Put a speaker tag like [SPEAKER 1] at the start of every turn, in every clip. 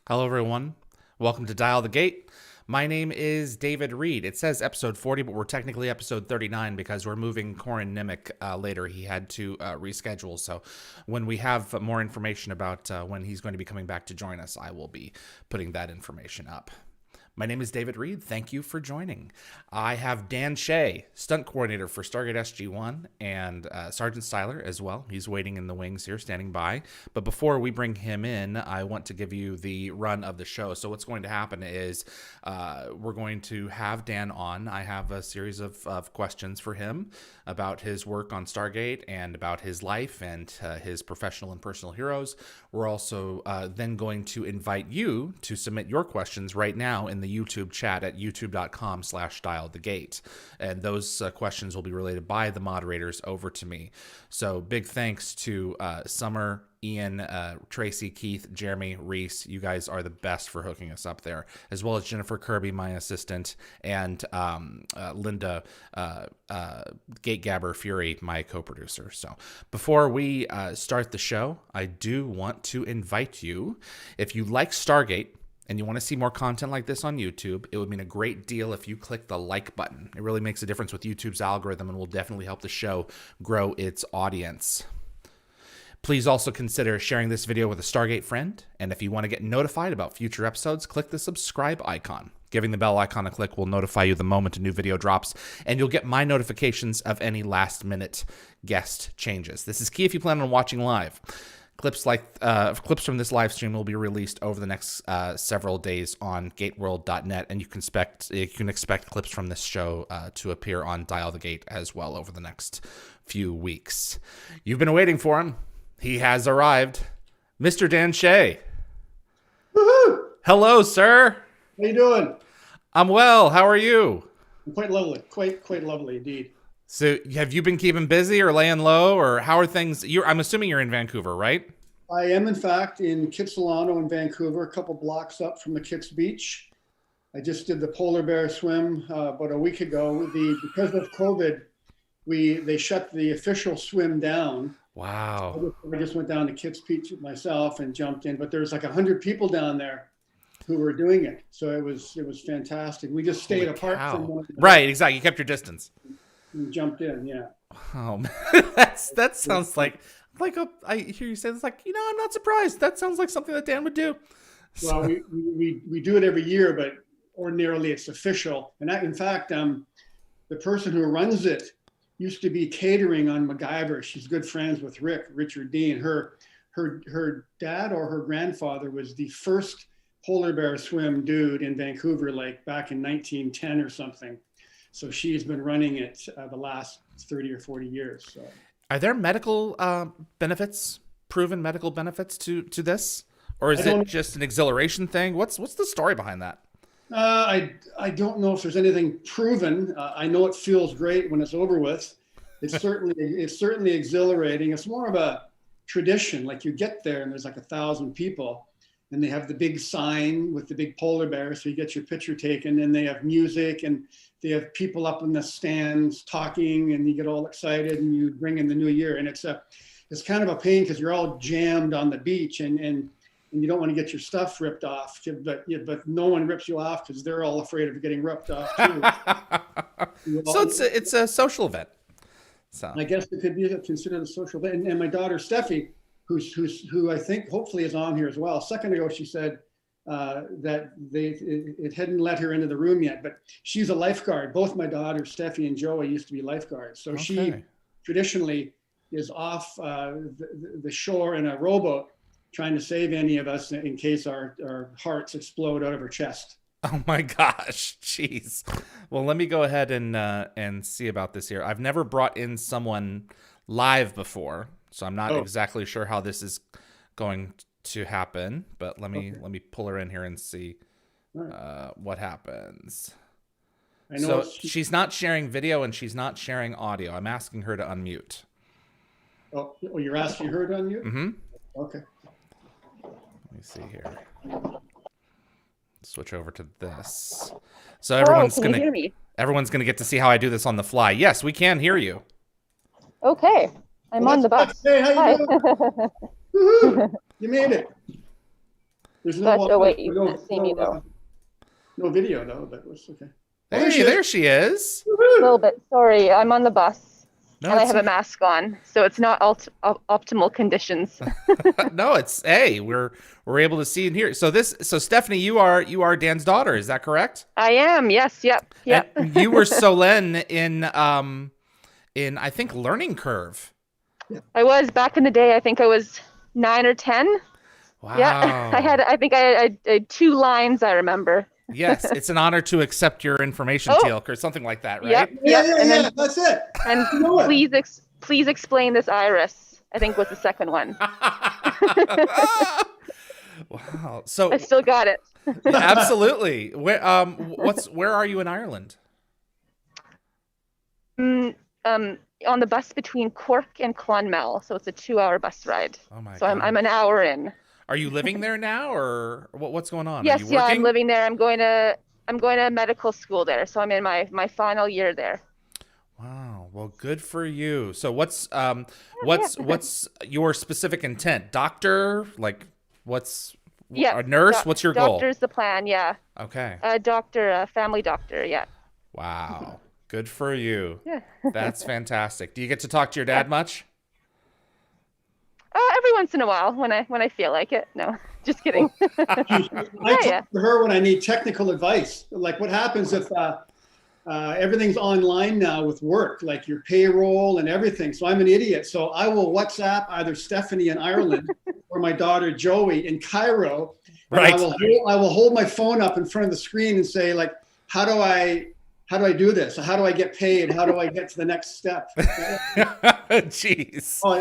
[SPEAKER 1] Hello, everyone. Welcome to Dial the Gate. My name is David Reed. It says episode 40, but we're technically episode 39 because we're moving Corin Nimick later. He had to reschedule. So when we have more information about when he's going to be coming back to join us, I will be putting that information up. My name is David Reed. Thank you for joining. I have Dan Shea, Stunt Coordinator for Stargate SG-1, and Sergeant Siler as well. He's waiting in the wings here, standing by. But before we bring him in, I want to give you the run of the show. So what's going to happen is we're going to have Dan on. I have a series of questions for him about his work on Stargate and about his life and his professional and personal heroes. We're also then going to invite you to submit your questions right now in the YouTube chat at youtube.com/DialtheGate. And those questions will be related by the moderators over to me. So big thanks to Summer, Ian, Tracy, Keith, Jeremy, Reese. You guys are the best for hooking us up there, as well as Jennifer Kirby, my assistant, and Linda Gategabber Fury, my co-producer. So before we start the show, I do want to invite you, if you like Stargate and you want to see more content like this on YouTube, it would mean a great deal if you click the like button. It really makes a difference with YouTube's algorithm and will definitely help the show grow its audience. Please also consider sharing this video with a Stargate friend, and if you want to get notified about future episodes, click the subscribe icon. Giving the bell icon a click will notify you the moment a new video drops, and you'll get my notifications of any last-minute guest changes. This is key if you plan on watching live. Clips from this live stream will be released over the next several days on gateworld.net, and you can expect clips from this show to appear on Dial the Gate as well over the next few weeks. You've been waiting for him. He has arrived. Mr. Dan Shea.
[SPEAKER 2] Woohoo!
[SPEAKER 1] Hello, sir.
[SPEAKER 2] How you doing?
[SPEAKER 1] I'm well. How are you?
[SPEAKER 2] I'm quite lovely. Quite lovely indeed.
[SPEAKER 1] So have you been keeping busy or laying low, or how are things? I'm assuming you're in Vancouver, right?
[SPEAKER 2] I am, in fact, in Kitsilano in Vancouver, a couple blocks up from the Kits Beach. I just did the polar bear swim about a week ago. Because of COVID, they shut the official swim down.
[SPEAKER 1] Wow.
[SPEAKER 2] I just went down to Kits Beach myself and jumped in, but there's like 100 people down there who were doing it. So it was fantastic. We just stayed apart from one another.
[SPEAKER 1] Right, exactly. You kept your distance.
[SPEAKER 2] And jumped in, yeah.
[SPEAKER 1] Oh, man. that sounds like I hear you say it's like, I'm not surprised. That sounds like something that Dan would do.
[SPEAKER 2] Well, we do it every year, but ordinarily it's official. And in fact, the person who runs it used to be catering on MacGyver. She's good friends with Richard Dean. Her dad or her grandfather was the first polar bear swim dude in Vancouver, like back in 1910 or something. So she's been running it the last 30 or 40 years. So.
[SPEAKER 1] Are there medical benefits, proven medical benefits to this? Or is it just an exhilaration thing? What's the story behind that?
[SPEAKER 2] I don't know if there's anything proven. I know it feels great when it's over with. It's certainly exhilarating. It's more of a tradition. Like you get there and there's like 1,000 people, and they have the big sign with the big polar bear, so you get your picture taken, and they have music and they have people up in the stands talking, and you get all excited and you bring in the new year. And it's kind of a pain because you're all jammed on the beach and you don't want to get your stuff ripped off, but no one rips you off because they're all afraid of getting ripped off too.
[SPEAKER 1] So it's a social event. So
[SPEAKER 2] I guess it could be considered a social event. And my daughter Steffi, who I think hopefully is on here as well. A second ago, she said that it hadn't let her into the room yet, but she's a lifeguard. Both my daughters, Steffi and Joey, used to be lifeguards. So She traditionally is off the shore in a rowboat trying to save any of us in case our hearts explode out of her chest.
[SPEAKER 1] Oh my gosh, jeez. Well, let me go ahead and see about this here. I've never brought in someone live before, so I'm not exactly sure how this is going to happen. But let me pull her in here and see what happens.
[SPEAKER 2] I know
[SPEAKER 1] she's not sharing video and she's not sharing audio. I'm asking her to unmute.
[SPEAKER 2] Oh, you're asking her to unmute?
[SPEAKER 1] Mm-hmm.
[SPEAKER 2] Okay.
[SPEAKER 1] Let me see here. Switch over to this. So everyone's gonna get to see how I do this on the fly. Yes, we can hear you.
[SPEAKER 3] Okay, I'm on the bus.
[SPEAKER 2] Hey, how you doing? Woo-hoo! You made it. There's
[SPEAKER 3] But
[SPEAKER 2] no
[SPEAKER 3] oh wait, you
[SPEAKER 2] no,
[SPEAKER 3] can't see me though.
[SPEAKER 2] no video though. That was okay.
[SPEAKER 1] Hey, there she is.
[SPEAKER 3] A little bit. Sorry, I'm on the bus
[SPEAKER 1] No,
[SPEAKER 3] and I
[SPEAKER 1] it's
[SPEAKER 3] have a mask on, so it's not optimal conditions.
[SPEAKER 1] no, it's we're able to see and hear. So Stephanie, you are Dan's daughter, is that correct?
[SPEAKER 3] I am. Yes. Yep. Yep.
[SPEAKER 1] And you were Solen in I think Learning Curve.
[SPEAKER 3] I was back in the day. I think I was 9 or 10.
[SPEAKER 1] Wow.
[SPEAKER 3] Yeah. I think I had 2 lines. I remember.
[SPEAKER 1] Yes, it's an honor to accept your information, Teal'c, or something like that, right?
[SPEAKER 3] Yep.
[SPEAKER 2] Yeah, that's it.
[SPEAKER 3] And please explain this iris, I think was the second one.
[SPEAKER 1] Wow. So
[SPEAKER 3] I still got it.
[SPEAKER 1] absolutely. Where are you in Ireland?
[SPEAKER 3] On the bus between Cork and Clonmel, so it's a 2-hour bus ride.
[SPEAKER 1] Oh my
[SPEAKER 3] so
[SPEAKER 1] God.
[SPEAKER 3] I'm an hour in.
[SPEAKER 1] Are you living there now, or what's going on?
[SPEAKER 3] Yes,
[SPEAKER 1] are you working?
[SPEAKER 3] yeah, I'm living there. I'm going to medical school there, so I'm in my final year there.
[SPEAKER 1] Wow. Well, good for you. So what's your specific intent? Doctor? Like what's a nurse? What's your goal?
[SPEAKER 3] Doctor's the plan, yeah.
[SPEAKER 1] Okay.
[SPEAKER 3] A doctor, a family doctor, yeah.
[SPEAKER 1] Wow. Good for you.
[SPEAKER 3] Yeah.
[SPEAKER 1] That's fantastic. Do you get to talk to your dad much?
[SPEAKER 3] Every once in a while when I feel like it. No, just kidding.
[SPEAKER 2] I talk to her when I need technical advice. Like what happens if everything's online now with work, like your payroll and everything. So I'm an idiot. So I will WhatsApp either Stephanie in Ireland or my daughter Joey in Cairo.
[SPEAKER 1] Right.
[SPEAKER 2] I will hold my phone up in front of the screen and say, like, how do I do this? How do I get paid? How do I get to the next step?
[SPEAKER 1] Jeez.
[SPEAKER 2] Oh,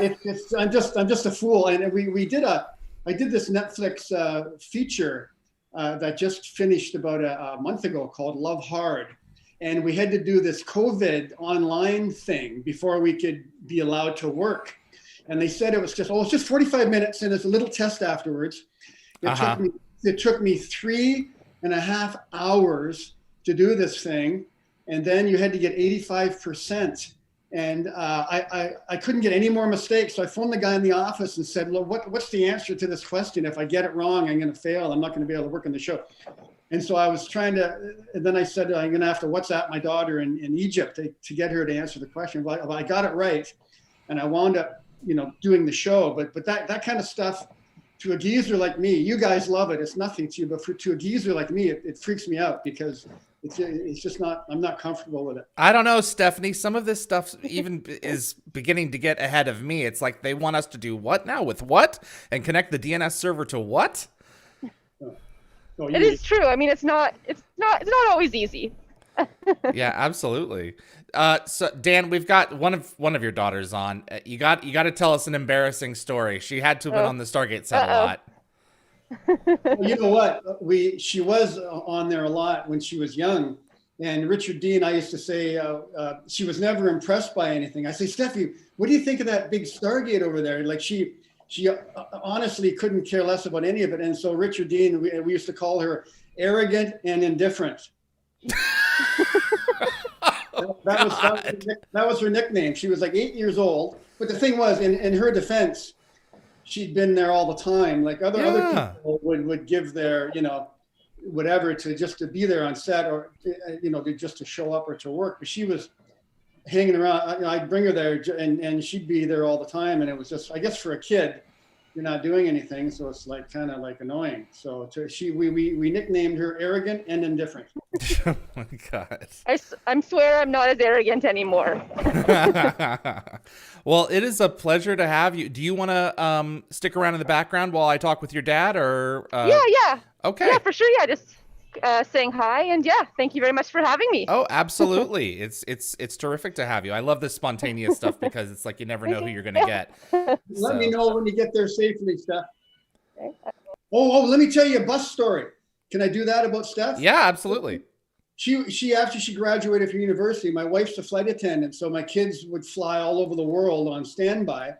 [SPEAKER 2] I'm just a fool. And I did this Netflix feature that just finished about a month ago called Love Hard. And we had to do this COVID online thing before we could be allowed to work. And they said it's just 45 minutes and there's a little test afterwards. It took me 3.5 hours to do this thing. And then you had to get 85%. And I couldn't get any more mistakes. So I phoned the guy in the office and said, look, what's the answer to this question? If I get it wrong, I'm going to fail. I'm not going to be able to work on the show. And so I was trying to, and then I said, I'm going to have to WhatsApp my daughter in Egypt to get her to answer the question. Well, I got it right. And I wound up, doing the show. But that kind of stuff, to a geezer like me, you guys love it. It's nothing to you. But to a geezer like me, it freaks me out because it's just not, I'm not comfortable with it.
[SPEAKER 1] I don't know, Stephanie. Some of this stuff even is beginning to get ahead of me. It's like they want us to do what now with what and connect the DNS server to what?
[SPEAKER 3] It is true. I mean, it's not always easy.
[SPEAKER 1] Yeah, absolutely. So Dan, we've got one of your daughters on. You got to tell us an embarrassing story. She had to have been on the Stargate set a lot.
[SPEAKER 2] Well, you know what? She was on there a lot when she was young. And Richard D and I used to say she was never impressed by anything. I say, Steffi, what do you think of that big Stargate over there? Like she honestly couldn't care less about any of it. And so Richard Dean, we used to call her arrogant and indifferent. that was her nickname. She was like 8 years old. But the thing was, in her defense, she'd been there all the time. Like other people would give their, whatever to be there on set or, just to show up or to work. But she was hanging around. I'd bring her there and she'd be there all the time. And it was just, I guess for a kid, you're not doing anything. So it's like kind of like annoying. So we nicknamed her arrogant and indifferent.
[SPEAKER 1] Oh my God.
[SPEAKER 3] I swear I'm not as arrogant anymore.
[SPEAKER 1] Well, it is a pleasure to have you. Do you want to stick around in the background while I talk with your dad or?
[SPEAKER 3] Yeah.
[SPEAKER 1] Okay.
[SPEAKER 3] Yeah, for sure. Yeah. Just saying hi and thank you very much for having me.
[SPEAKER 1] Oh, absolutely. It's terrific to have you. I love this spontaneous stuff because it's like you never know who you're going to get.
[SPEAKER 2] Let me know when you get there safely, Steph. Okay. Oh, let me tell you a bus story. Can I do that about Steph?
[SPEAKER 1] Yeah, absolutely.
[SPEAKER 2] She after she graduated from university, my wife's a flight attendant, so my kids would fly all over the world on standby.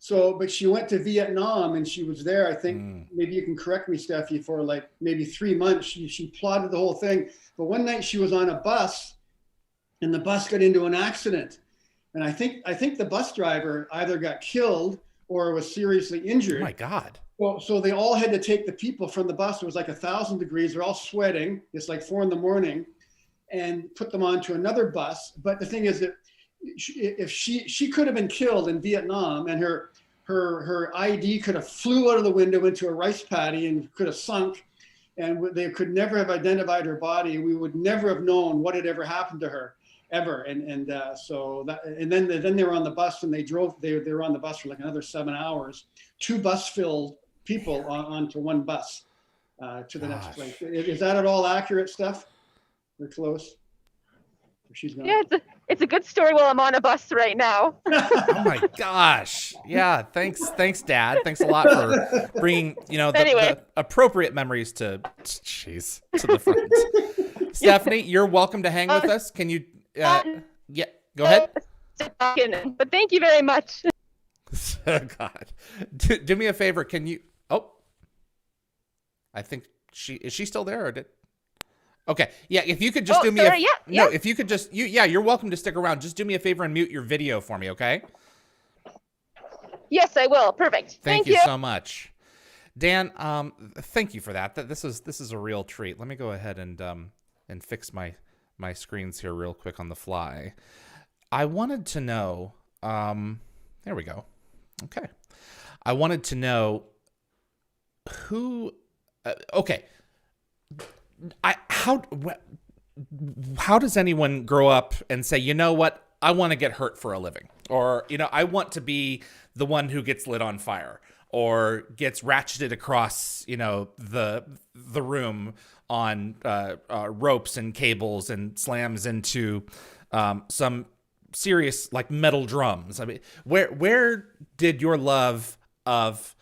[SPEAKER 2] But she went to Vietnam and she was there, I think, maybe you can correct me, Steffi, for like maybe 3 months. She plotted the whole thing. But one night she was on a bus and the bus got into an accident. And I think the bus driver either got killed or was seriously injured.
[SPEAKER 1] Oh my God.
[SPEAKER 2] Well, so they all had to take the people from the bus. It was like 1,000 degrees. They're all sweating. It's like 4 a.m, and put them onto another bus. But the thing is that if she could have been killed in Vietnam, and her ID could have flew out of the window into a rice paddy and could have sunk, and they could never have identified her body. We would never have known what had ever happened to her, ever. So then they were on the bus, and they were on the bus for like another 7 hours. 2 bus-filled people onto one bus to the next place. Is that at all accurate stuff? We're close. She's gone.
[SPEAKER 3] Yeah, it's a good story while I'm on a bus right now.
[SPEAKER 1] Oh my gosh. Yeah. Thanks, Dad. Thanks a lot for bringing, the appropriate memories to the front. Stephanie, you're welcome to hang with us. Can you, yeah, go ahead.
[SPEAKER 3] But thank you very much.
[SPEAKER 1] Oh God. Do me a favor. Can you, I think is she still there or did? Okay. Yeah. If you could just do me if you could just, you're welcome to stick around. Just do me a favor and mute your video for me. Okay.
[SPEAKER 3] Yes, I will. Perfect.
[SPEAKER 1] Thank you so much. Dan, thank you for that. This is a real treat. Let me go ahead and fix my screens here real quick on the fly. I wanted to know, there we go. Okay. I wanted to know who, how does anyone grow up and say, you know what, I want to get hurt for a living, or I want to be the one who gets lit on fire or gets ratcheted across the room on ropes and cables and slams into some serious like metal drums. I mean, where did your love of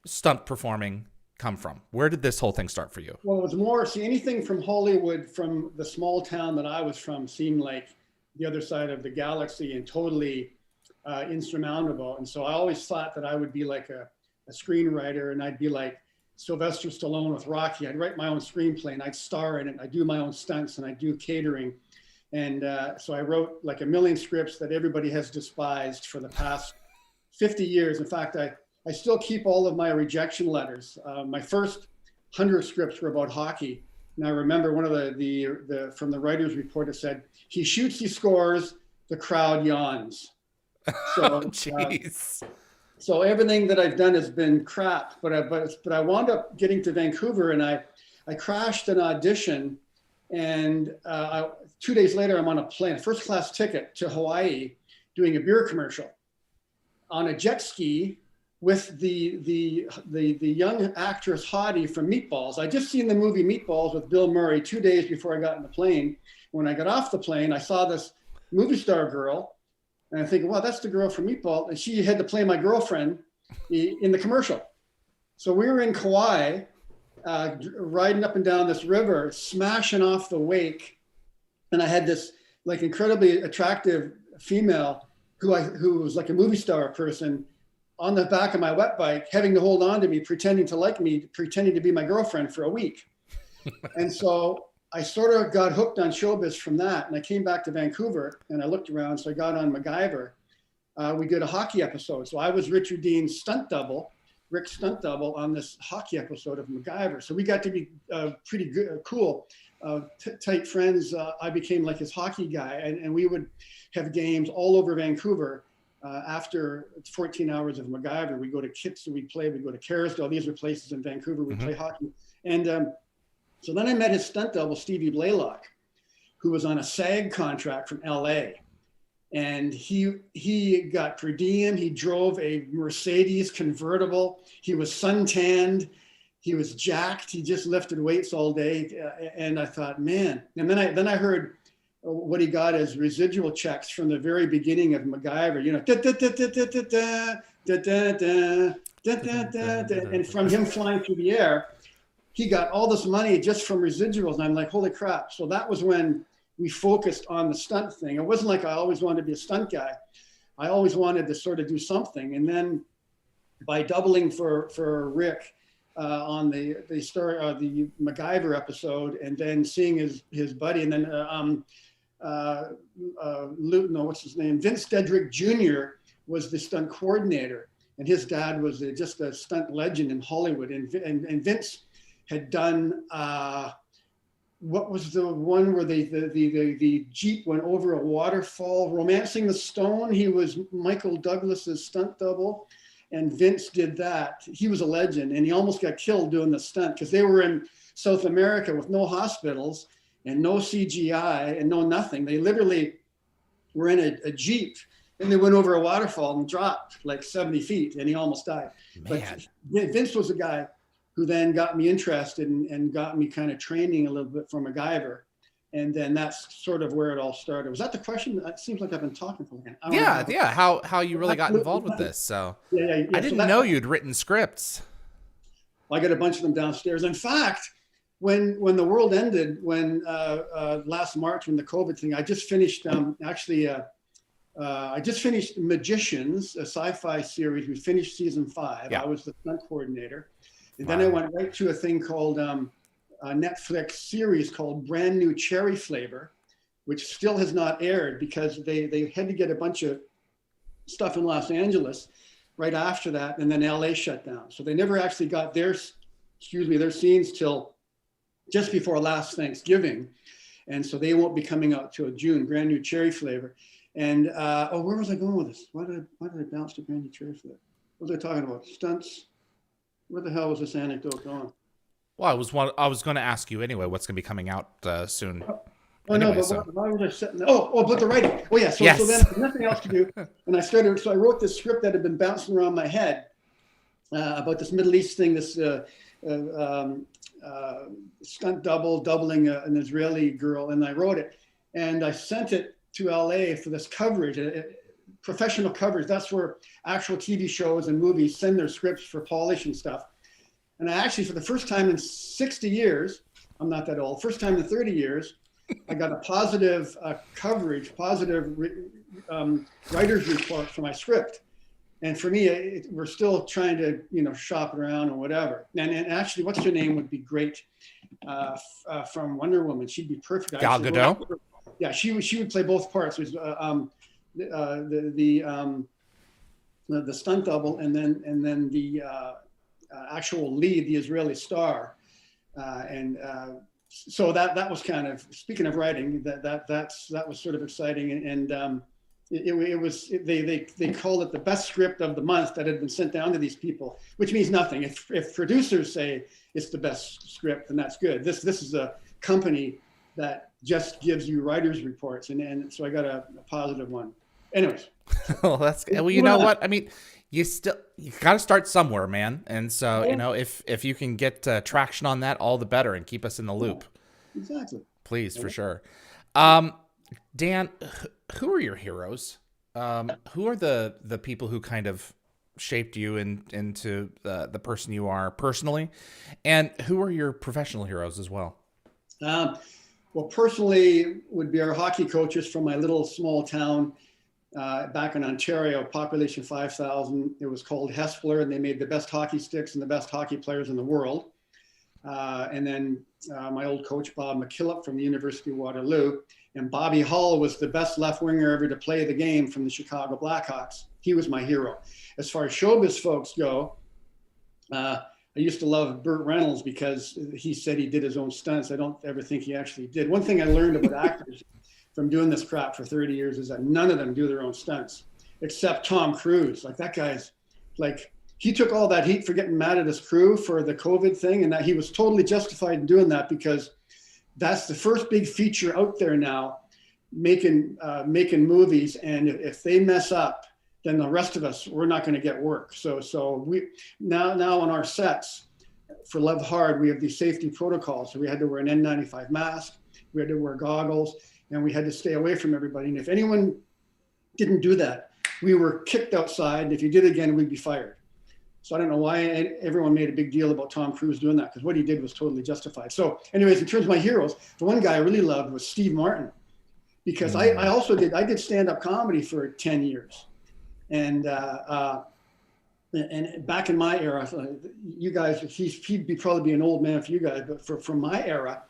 [SPEAKER 1] stunt performing come from? Where did this whole thing start for you?
[SPEAKER 2] Well, it was more, anything from Hollywood, from the small town that I was from, seemed like the other side of the galaxy and totally insurmountable. And so I always thought that I would be like a screenwriter, and I'd be like Sylvester Stallone with Rocky. I'd write my own screenplay and I'd star in it. I'd do my own stunts and I'd do catering. And so I wrote like 1 million scripts that everybody has despised for the past 50 years. In fact, I still keep all of my rejection letters. My first 100 scripts were about hockey. And I remember one of the from the writer's report, it said, he shoots, he scores, the crowd yawns. So,
[SPEAKER 1] jeez.
[SPEAKER 2] So everything that I've done has been crap, but I wound up getting to Vancouver, and I crashed an audition, and 2 days later I'm on a plane, first class ticket to Hawaii, doing a beer commercial on a jet ski with the young actress Hottie from Meatballs. I just seen the movie Meatballs with Bill Murray 2 days before I got in the plane. When I got off the plane, I saw this movie star girl, and I'm thinking, wow, that's the girl from Meatball. And she had to play my girlfriend in the commercial. So we were in Kauai, riding up and down this river, smashing off the wake. And I had this like incredibly attractive female who was like a movie star person on the back of my wet bike, having to hold on to me, pretending to like me, pretending to be my girlfriend for a week. And so I sort of got hooked on showbiz from that. And I came back to Vancouver and I looked around. So I got on MacGyver. We did a hockey episode. So I was Richard Dean's Rick's stunt double on this hockey episode of MacGyver. So we got to be pretty good, cool, tight friends. I became like his hockey guy, and we would have games all over Vancouver. After 14 hours of MacGyver, we go to Kitts, we'd go to Kerrisdale. These are places in Vancouver we play hockey. And so then I met his stunt double, Stevie Blaylock, who was on a SAG contract from LA. And he got per diem. He drove a Mercedes convertible. He was suntanned. He was jacked. He just lifted weights all day. And I thought, man. And then I heard what he got as residual checks from the very beginning of MacGyver. And from him flying through the air, he got all this money just from residuals. And I'm like, holy crap. So that was when we focused on the stunt thing. It wasn't like I always wanted to be a stunt guy. I always wanted to sort of do something. And then by doubling for Rick on the MacGyver episode, and then seeing his buddy, and then what's his name? Vince Dedrick Jr. was the stunt coordinator. and his dad was just a stunt legend in Hollywood. And Vince had done, what was the one where the Jeep went over a waterfall, Romancing the Stone? He was Michael Douglas's stunt double, and Vince did that. He was a legend, and he almost got killed doing the stunt because they were in South America with no hospitals and no CGI and no nothing. They literally were in a Jeep, and they went over a waterfall and dropped like 70 feet, and he almost died.
[SPEAKER 1] Man.
[SPEAKER 2] But Vince was a guy who then got me interested and got me kind of training a little bit for MacGyver. And then that's sort of where it all started. Was that the question? It seems like I've been talking for a while.
[SPEAKER 1] Yeah. How you really got involved with this. So
[SPEAKER 2] yeah.
[SPEAKER 1] I didn't know you'd written scripts.
[SPEAKER 2] I got a bunch of them downstairs. In fact, when the world ended, when last March, when the COVID thing, I just finished I just finished Magicians, a sci-fi series. We finished season 5.
[SPEAKER 1] Yeah.
[SPEAKER 2] I was the stunt coordinator. And then I went right to a thing called a Netflix series called Brand New Cherry Flavor, which still has not aired because they had to get a bunch of stuff in Los Angeles right after that, and then LA shut down. So they never actually got their scenes till just before last Thanksgiving. And so they won't be coming out till June, Brand New Cherry Flavor. And where was I going with this? Why did I bounce to Brand New Cherry Flavor? What was I talking about? Stunts? Where the hell was this anecdote going?
[SPEAKER 1] Well, I was going to ask you anyway. What's going to be coming out soon?
[SPEAKER 2] Why was I sitting there? But the writing. Oh yeah. So then nothing else to do, and I wrote this script that had been bouncing around my head about this Middle East thing, this stunt doubling an Israeli girl, and I wrote it, and I sent it to LA for this coverage. Professional coverage. That's where actual TV shows and movies send their scripts for polish and stuff. And I actually, for the first time in 60 years, I'm not that old, first time in 30 years, I got a positive writer's report for my script. And for me, we're still trying to, shop around or whatever. And actually, what's her name would be great from Wonder Woman. She'd be perfect.
[SPEAKER 1] Gal Gadot?
[SPEAKER 2] Yeah, she would play both parts. It was, the stunt double, and then the actual lead, the Israeli star, so that was kind of, speaking of writing, that was sort of exciting, and they called it the best script of the month that had been sent down to these people, which means nothing. If producers say it's the best script, then that's good. This is a company that just gives you writers' reports, and so I got a positive one. Anyways.
[SPEAKER 1] Well, you know what? I mean, you got to start somewhere, man. And so, if you can get traction on that, all the better, and keep us in the loop.
[SPEAKER 2] Yeah, exactly.
[SPEAKER 1] Please, for sure. Dan, who are your heroes? Who are the people who kind of shaped you into the person you are personally? And who are your professional heroes as well?
[SPEAKER 2] Well, personally would be our hockey coaches from my little small town back in Ontario, population 5,000. It was called Hespler, and they made the best hockey sticks and the best hockey players in the world. And then my old coach, Bob McKillop from the University of Waterloo. And Bobby Hull was the best left winger ever to play the game from the Chicago Blackhawks. He was my hero. As far as showbiz folks go, I used to love Burt Reynolds because he said he did his own stunts. I don't ever think he actually did. One thing I learned about actors from doing this crap for 30 years is that none of them do their own stunts, except Tom Cruise. Like, that guy's like, he took all that heat for getting mad at his crew for the COVID thing, and that he was totally justified in doing that because that's the first big feature out there now, making movies. And if they mess up, then the rest of us, we're not going to get work. So we now on our sets for Love Hard, we have these safety protocols. So we had to wear an N95 mask, we had to wear goggles, and we had to stay away from everybody. And if anyone didn't do that, we were kicked outside. And if you did it again, we'd be fired. So I don't know why everyone made a big deal about Tom Cruise doing that, because what he did was totally justified. So anyways, in terms of my heroes, the one guy I really loved was Steve Martin, because I did stand-up comedy for 10 years. And back in my era, you guys, he'd probably be an old man for you guys, but for my era,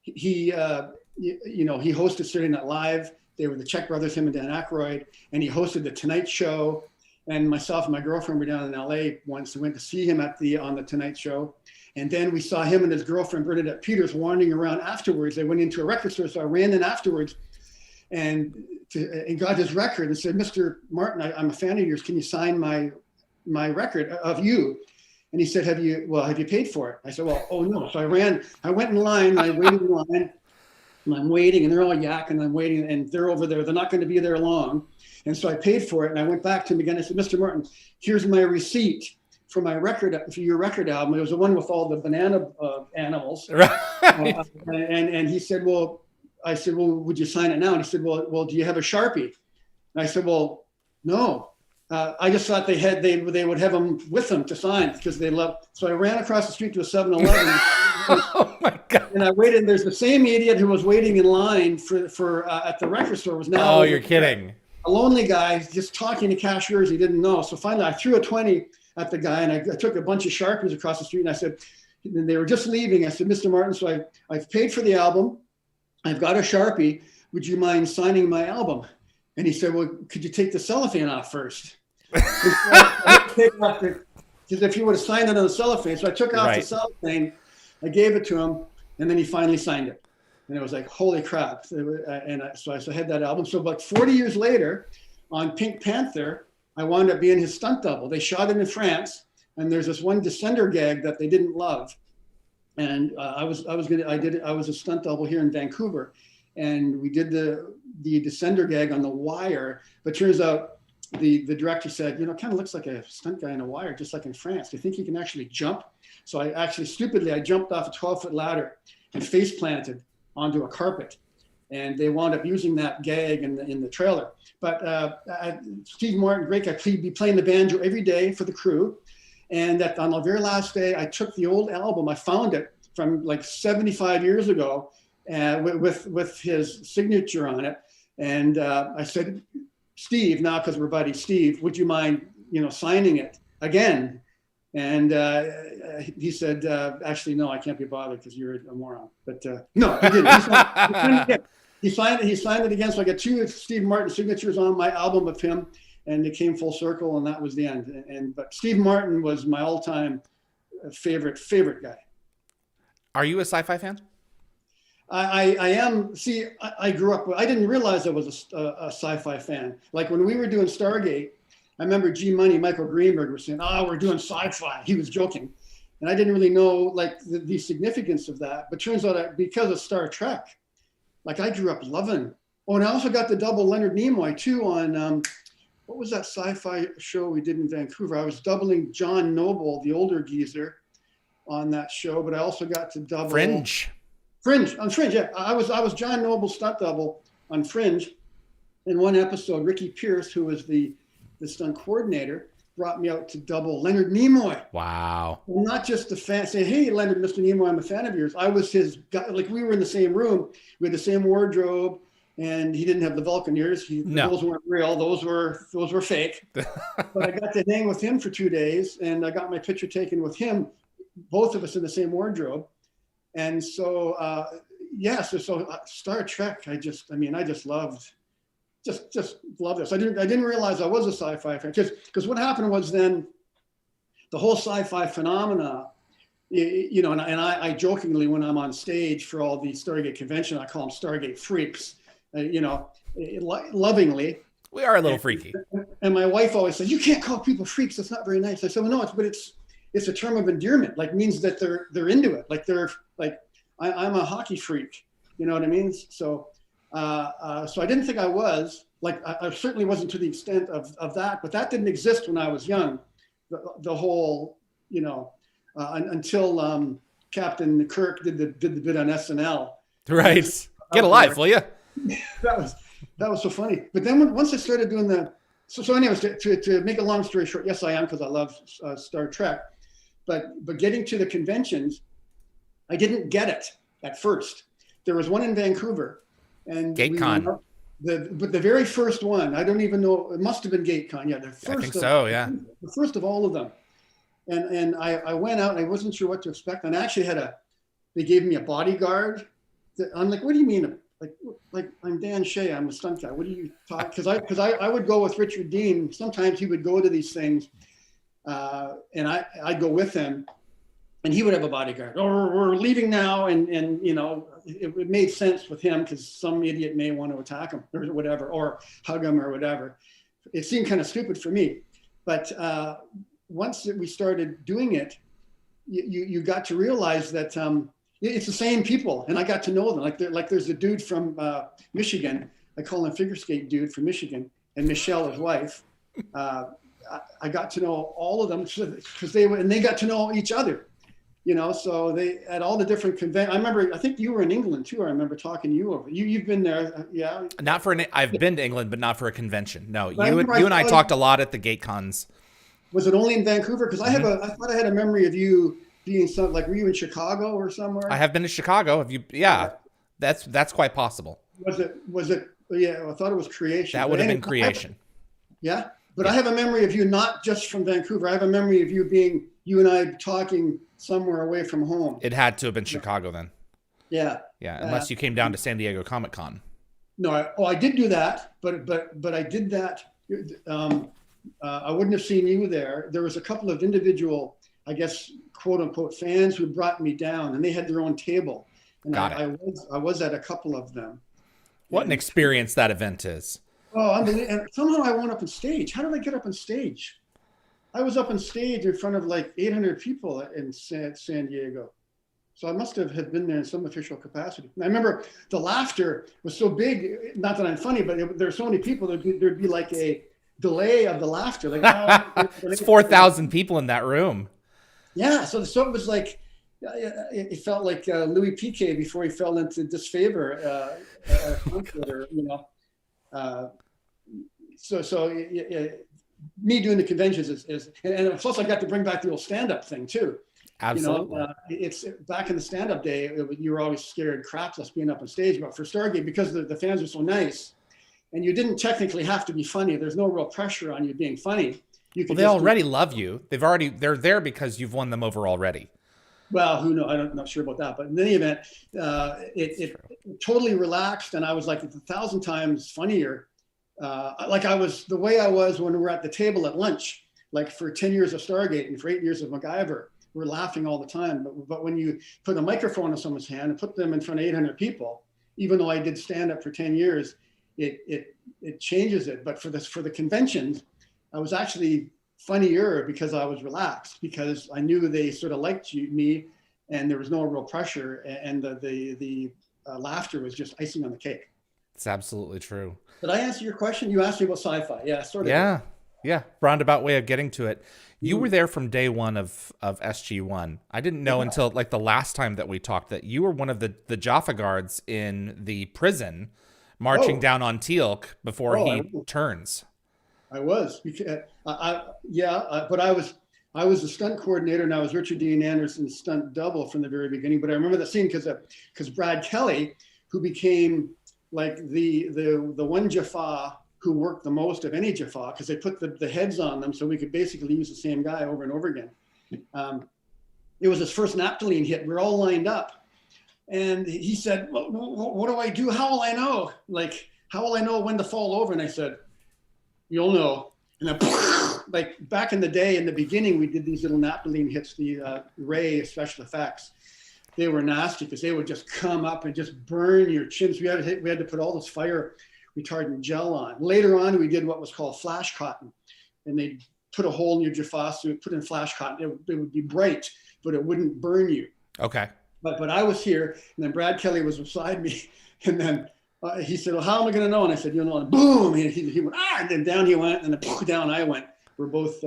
[SPEAKER 2] he hosted Saturday Night Live. They were the Czech Brothers, him and Dan Aykroyd, and he hosted The Tonight Show. and myself and my girlfriend were down in LA once. We went to see him on the Tonight Show. And then we saw him and his girlfriend, Bernadette Peters, wandering around afterwards. They went into a record store, so I ran in afterwards and got his record and said, Mr. Martin, I'm a fan of yours. Can you sign my record of you? And he said, have you paid for it? I said, well, oh no. So I went in line, I waited in line, and I'm waiting, and they're all yakking, and I'm waiting, and they're over there. They're not going to be there long. And so I paid for it, and I went back to him again. I said, Mr. Martin, here's my receipt for my record, for your record album. It was the one with all the banana animals.
[SPEAKER 1] Right.
[SPEAKER 2] And he said, well, I said, well, would you sign it now? And he said, well, do you have a Sharpie? And I said, well, no. I just thought they would have them with them to sign because they love. So I ran across the street to a 7-Eleven.
[SPEAKER 1] Oh my God.
[SPEAKER 2] And I waited. And there's the same idiot who was waiting in line for at the record store was now.
[SPEAKER 1] Oh, you're kidding.
[SPEAKER 2] A lonely guy just talking to cashiers he didn't know. So finally, I threw a 20 at the guy, and I took a bunch of Sharpies across the street, and I said, and they were just leaving. I said, Mr. Martin, so I've paid for the album. I've got a Sharpie. Would you mind signing my album? And he said, well, could you take the cellophane off first? Because if you would have signed it on the cellophane. So I took off the cellophane, I gave it to him, and then he finally signed it. And it was like, holy crap. So I had that album. So about 40 years later, on Pink Panther, I wound up being his stunt double. They shot it in France, and there's this one descender gag that they didn't love. And I was a stunt double here in Vancouver, and we did the descender gag on the wire. But turns out the director said, it kind of looks like a stunt guy on a wire, just like in France. Do you think he can actually jump? So I actually stupidly jumped off a 12-foot ladder and face planted onto a carpet. And they wound up using that gag in the trailer. But Steve Martin, great guy, he'd be playing the banjo every day for the crew. And on the very last day, I took the old album, I found it from like 75 years ago with his signature on it. And I said, Steve, now because we're buddies, Steve, would you mind, signing it again? And he said, actually, no, I can't be bothered because you're a moron. But no, he didn't. He signed it again. So I got 2 Steve Martin signatures on my album of him, and it came full circle, and that was the end. But Steve Martin was my all-time favorite guy. Are
[SPEAKER 1] you a sci-fi fan?
[SPEAKER 2] I am. See, I grew up. I didn't realize I was a sci-fi fan. Like when we were doing Stargate, I remember G Money, Michael Greenburg was saying, "Oh, we're doing sci-fi." He was joking, and I didn't really know like the significance of that. But turns out because of Star Trek, like I grew up loving. Oh, and I also got to double Leonard Nimoy too on what was that sci-fi show we did in Vancouver? I was doubling John Noble, the older geezer, on that show, but I also got to double
[SPEAKER 1] Fringe.
[SPEAKER 2] On Fringe, yeah. I was John Noble's stunt double on Fringe. In one episode, Ricky Pierce, who was the stunt coordinator, brought me out to double Leonard Nimoy.
[SPEAKER 1] Wow.
[SPEAKER 2] Well, not just a fan saying, hey, Leonard, Mr. Nimoy, I'm a fan of yours. I was his guy. Like we were in the same room. We had the same wardrobe, and he didn't have the Vulcan ears. Those weren't real. Those were fake. But I got to hang with him for 2 days, and I got my picture taken with him, both of us in the same wardrobe. And so, so Star Trek, I just loved this. I didn't realize I was a sci-fi fan because what happened was then the whole sci-fi phenomena, and I jokingly, when I'm on stage for all the Stargate convention, I call them Stargate freaks, lovingly.
[SPEAKER 1] We are a little freaky.
[SPEAKER 2] And my wife always says, you can't call people freaks. That's not very nice. I said, well, no, it's a term of endearment, like means that they're into it. Like they're like, I'm a hockey freak, you know what I mean? So I didn't think I was like, I certainly wasn't to the extent of that, but that didn't exist when I was young. The whole, until Captain Kirk did the bit on SNL.
[SPEAKER 1] Right. Get a life, will you?
[SPEAKER 2] That was so funny. But then once I started doing so anyways, to make a long story short, yes, I am, because I love Star Trek. But getting to the conventions, I didn't get it at first. There was one in Vancouver, and
[SPEAKER 1] GateCon.
[SPEAKER 2] But the very first one, I don't even know. It must have been GateCon. Yeah, the first.
[SPEAKER 1] I think so. Yeah.
[SPEAKER 2] The first of all of them, and I went out and I wasn't sure what to expect. And I actually they gave me a bodyguard. I'm like, what do you mean? Like, like, I'm Dan Shea, I'm a stunt guy. What do you talk? Because I would go with Richard Dean. Sometimes he would go to these things, and I'd go with him, and he would have a bodyguard. Oh, we're leaving now, and you know, it made sense with him because some idiot may want to attack him or whatever, or hug him or whatever. It seemed kind of stupid for me, but once we started doing it, you got to realize that it's the same people, and I got to know them. Like there's a dude from Michigan. I call him figure skate dude from Michigan, and Michelle, his wife. I got to know all of them because they got to know each other. You know, so they at all the different conventions. I remember, I think you were in England too. I remember talking to you over. You've been there, yeah.
[SPEAKER 1] Not for I've been to England, but not for a convention. No,
[SPEAKER 2] But
[SPEAKER 1] you and I talked a lot at the Gate cons.
[SPEAKER 2] Was it only in Vancouver? Because I thought I had a memory of you being some, like, were you in Chicago or somewhere?
[SPEAKER 1] I have been to Chicago. Have you? Yeah, that's quite possible.
[SPEAKER 2] Was it? Yeah, I thought it was Creation.
[SPEAKER 1] That would have been Creation.
[SPEAKER 2] Yeah, but I have a memory of you not just from Vancouver. I have a memory of you and I talking somewhere away from home.
[SPEAKER 1] It had to have been Chicago then.
[SPEAKER 2] Yeah.
[SPEAKER 1] Yeah, unless you came down to San Diego Comic Con.
[SPEAKER 2] No, I did do that, but I did that. I wouldn't have seen you there. There was a couple of individual, I guess, quote unquote fans who brought me down, and they had their own table. And I was at a couple of them.
[SPEAKER 1] What an experience that event is.
[SPEAKER 2] Oh, unbelievable. And somehow I went up on stage. How did I get up on stage? I was up on stage in front of like 800 people in San Diego. So I must have been there in some official capacity. And I remember the laughter was so big, not that I'm funny, but there were so many people, there'd be like a delay of the laughter. Like,
[SPEAKER 1] it's 4,000 people in that room.
[SPEAKER 2] Yeah, so it was like, it felt like Louis Piquet before he fell into disfavor, you know. Me doing the conventions is, and plus I got to bring back the old stand-up thing too.
[SPEAKER 1] Absolutely.
[SPEAKER 2] You know, it's back in the stand-up day, you were always scared crapless being up on stage, but for Stargate, because the fans are so nice, and you didn't technically have to be funny. There's no real pressure on you being funny.
[SPEAKER 1] Well, they already love you. They're there because you've won them over already.
[SPEAKER 2] Well, who knows? I'm not sure about that, but in any event, it totally relaxed, and I was like 1,000 times funnier. Like the way I was when we were at the table at lunch, like for 10 years of Stargate and for 8 years of MacGyver, we're laughing all the time. But when you put a microphone in someone's hand and put them in front of 800 people, even though I did stand up for 10 years, it changes it. But for the conventions, I was actually funnier because I was relaxed, because I knew they sort of liked me, and there was no real pressure, and the laughter was just icing on the cake.
[SPEAKER 1] It's absolutely true.
[SPEAKER 2] Did I answer your question? You asked me about sci-fi. Yeah, sort of.
[SPEAKER 1] Yeah. Roundabout way of getting to it. You were there from day one of SG-1. I didn't know until like the last time that we talked that you were one of the Jaffa guards in the prison marching down on Teal'c before he turns.
[SPEAKER 2] I was. But I was the stunt coordinator, and I was Richard Dean Anderson's stunt double from the very beginning. But I remember that scene because Brad Kelly, who became like the one Jaffa who worked the most of any Jaffa, because they put the heads on them so we could basically use the same guy over and over again. It was his first naphthalene hit. We're all lined up, and he said, what do I do? How will I know? Like, how will I know when to fall over? And I said, you'll know. And then, like back in the day, in the beginning, we did these little naphthalene hits, the Ray special effects. They were nasty because they would just come up and just burn your chins. We had to put all this fire retardant gel on. Later on, we did what was called flash cotton, and they'd put a hole in your Jaffa suit, put in flash cotton. It would be bright, but it wouldn't burn you. Okay. But I was here, and then Brad Kelly was beside me, and then he said, well, how am I going to know? And I said, you'll know. And boom, he went, and then down he went, and then down I went. We're both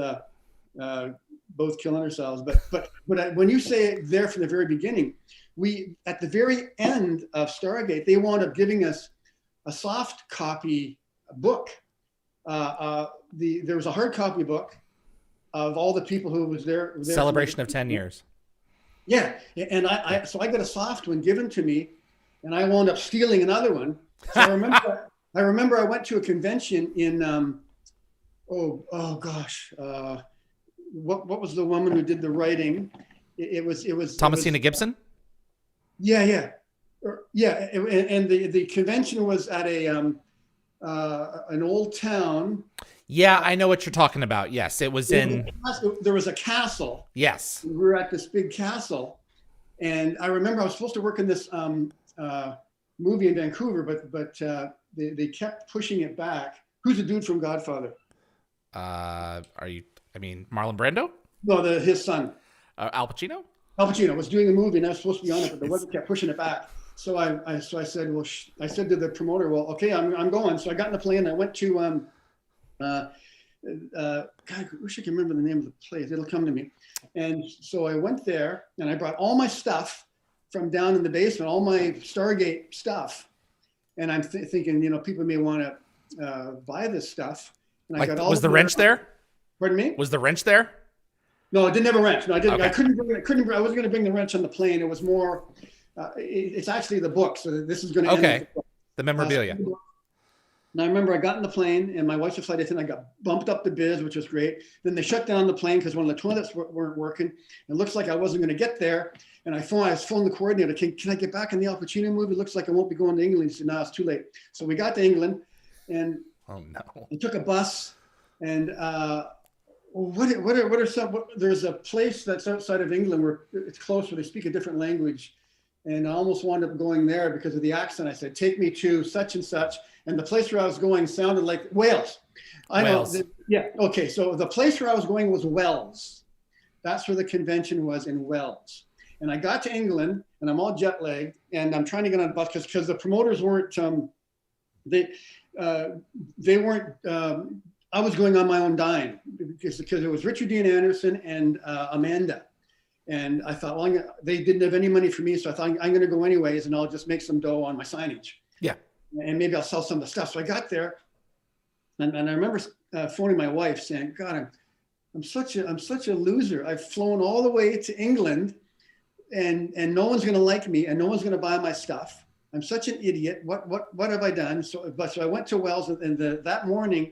[SPEAKER 2] killing ourselves. But when you say there from the very beginning, we, at the very end of Stargate, they wound up giving us a soft copy book. There was a hard copy book of all the people who was there.
[SPEAKER 1] Celebration of 10 years.
[SPEAKER 2] Yeah, and so I got a soft one given to me, and I wound up stealing another one. So I remember I went to a convention in what was the woman who did the writing? It was
[SPEAKER 1] Thomasina Gibson.
[SPEAKER 2] Yeah. Yeah, and the convention was at an old town.
[SPEAKER 1] Yeah, I know what you're talking about. Yes, it was in.
[SPEAKER 2] There was a castle.
[SPEAKER 1] Yes.
[SPEAKER 2] We were at this big castle, and I remember I was supposed to work in this movie in Vancouver, but they kept pushing it back. Who's the dude from Godfather?
[SPEAKER 1] Are you? I mean, Marlon Brando?
[SPEAKER 2] No, his son.
[SPEAKER 1] Al Pacino?
[SPEAKER 2] Al Pacino was doing a movie, and I was supposed to be on it, but the weather kept pushing it back. So I said, well, I said to the promoter, well, okay, I'm going. So I got in the plane. I went to God, I wish I could remember the name of the place. It'll come to me. And so I went there, and I brought all my stuff from down in the basement, all my Stargate stuff. And I'm thinking, people may want to buy this stuff. And I got all.
[SPEAKER 1] Was the wrench there?
[SPEAKER 2] Pardon me?
[SPEAKER 1] Was the wrench there?
[SPEAKER 2] No, I didn't have a wrench. No, I didn't.
[SPEAKER 1] Okay.
[SPEAKER 2] I couldn't. I wasn't going to bring the wrench on the plane. It was more. It's actually the book. So this is going to.
[SPEAKER 1] Okay. The memorabilia.
[SPEAKER 2] And I remember I got in the plane, and my wife's a flight attendant. I got bumped up to biz, which was great. Then they shut down the plane because one of the toilets weren't working. It looks like I wasn't going to get there. And I was phoning the coordinator. Can I get back in the Al Pacino movie? It looks like I won't be going to England. He said, no, it's too late. So we got to England, and we took a bus. And there's a place that's outside of England where it's close, where they speak a different language. And I almost wound up going there because of the accent. I said, take me to such and such. And the place where I was going sounded like Wales. I know. Yeah. Okay. So the place where I was going was Wells. That's where the convention was, in Wells. And I got to England, and I'm all jet lagged, and I'm trying to get on a bus because the promoters weren't. They weren't. I was going on my own dime because it was Richard Dean Anderson and Amanda. And I thought, well, they didn't have any money for me, so I thought I'm going to go anyways, and I'll just make some dough on my signage. Yeah. And maybe I'll sell some of the stuff. So I got there, and I remember phoning my wife saying, God, I'm such a loser. I've flown all the way to England, and no one's going to like me, and no one's going to buy my stuff. I'm such an idiot. What have I done? So I went to Wells, and that morning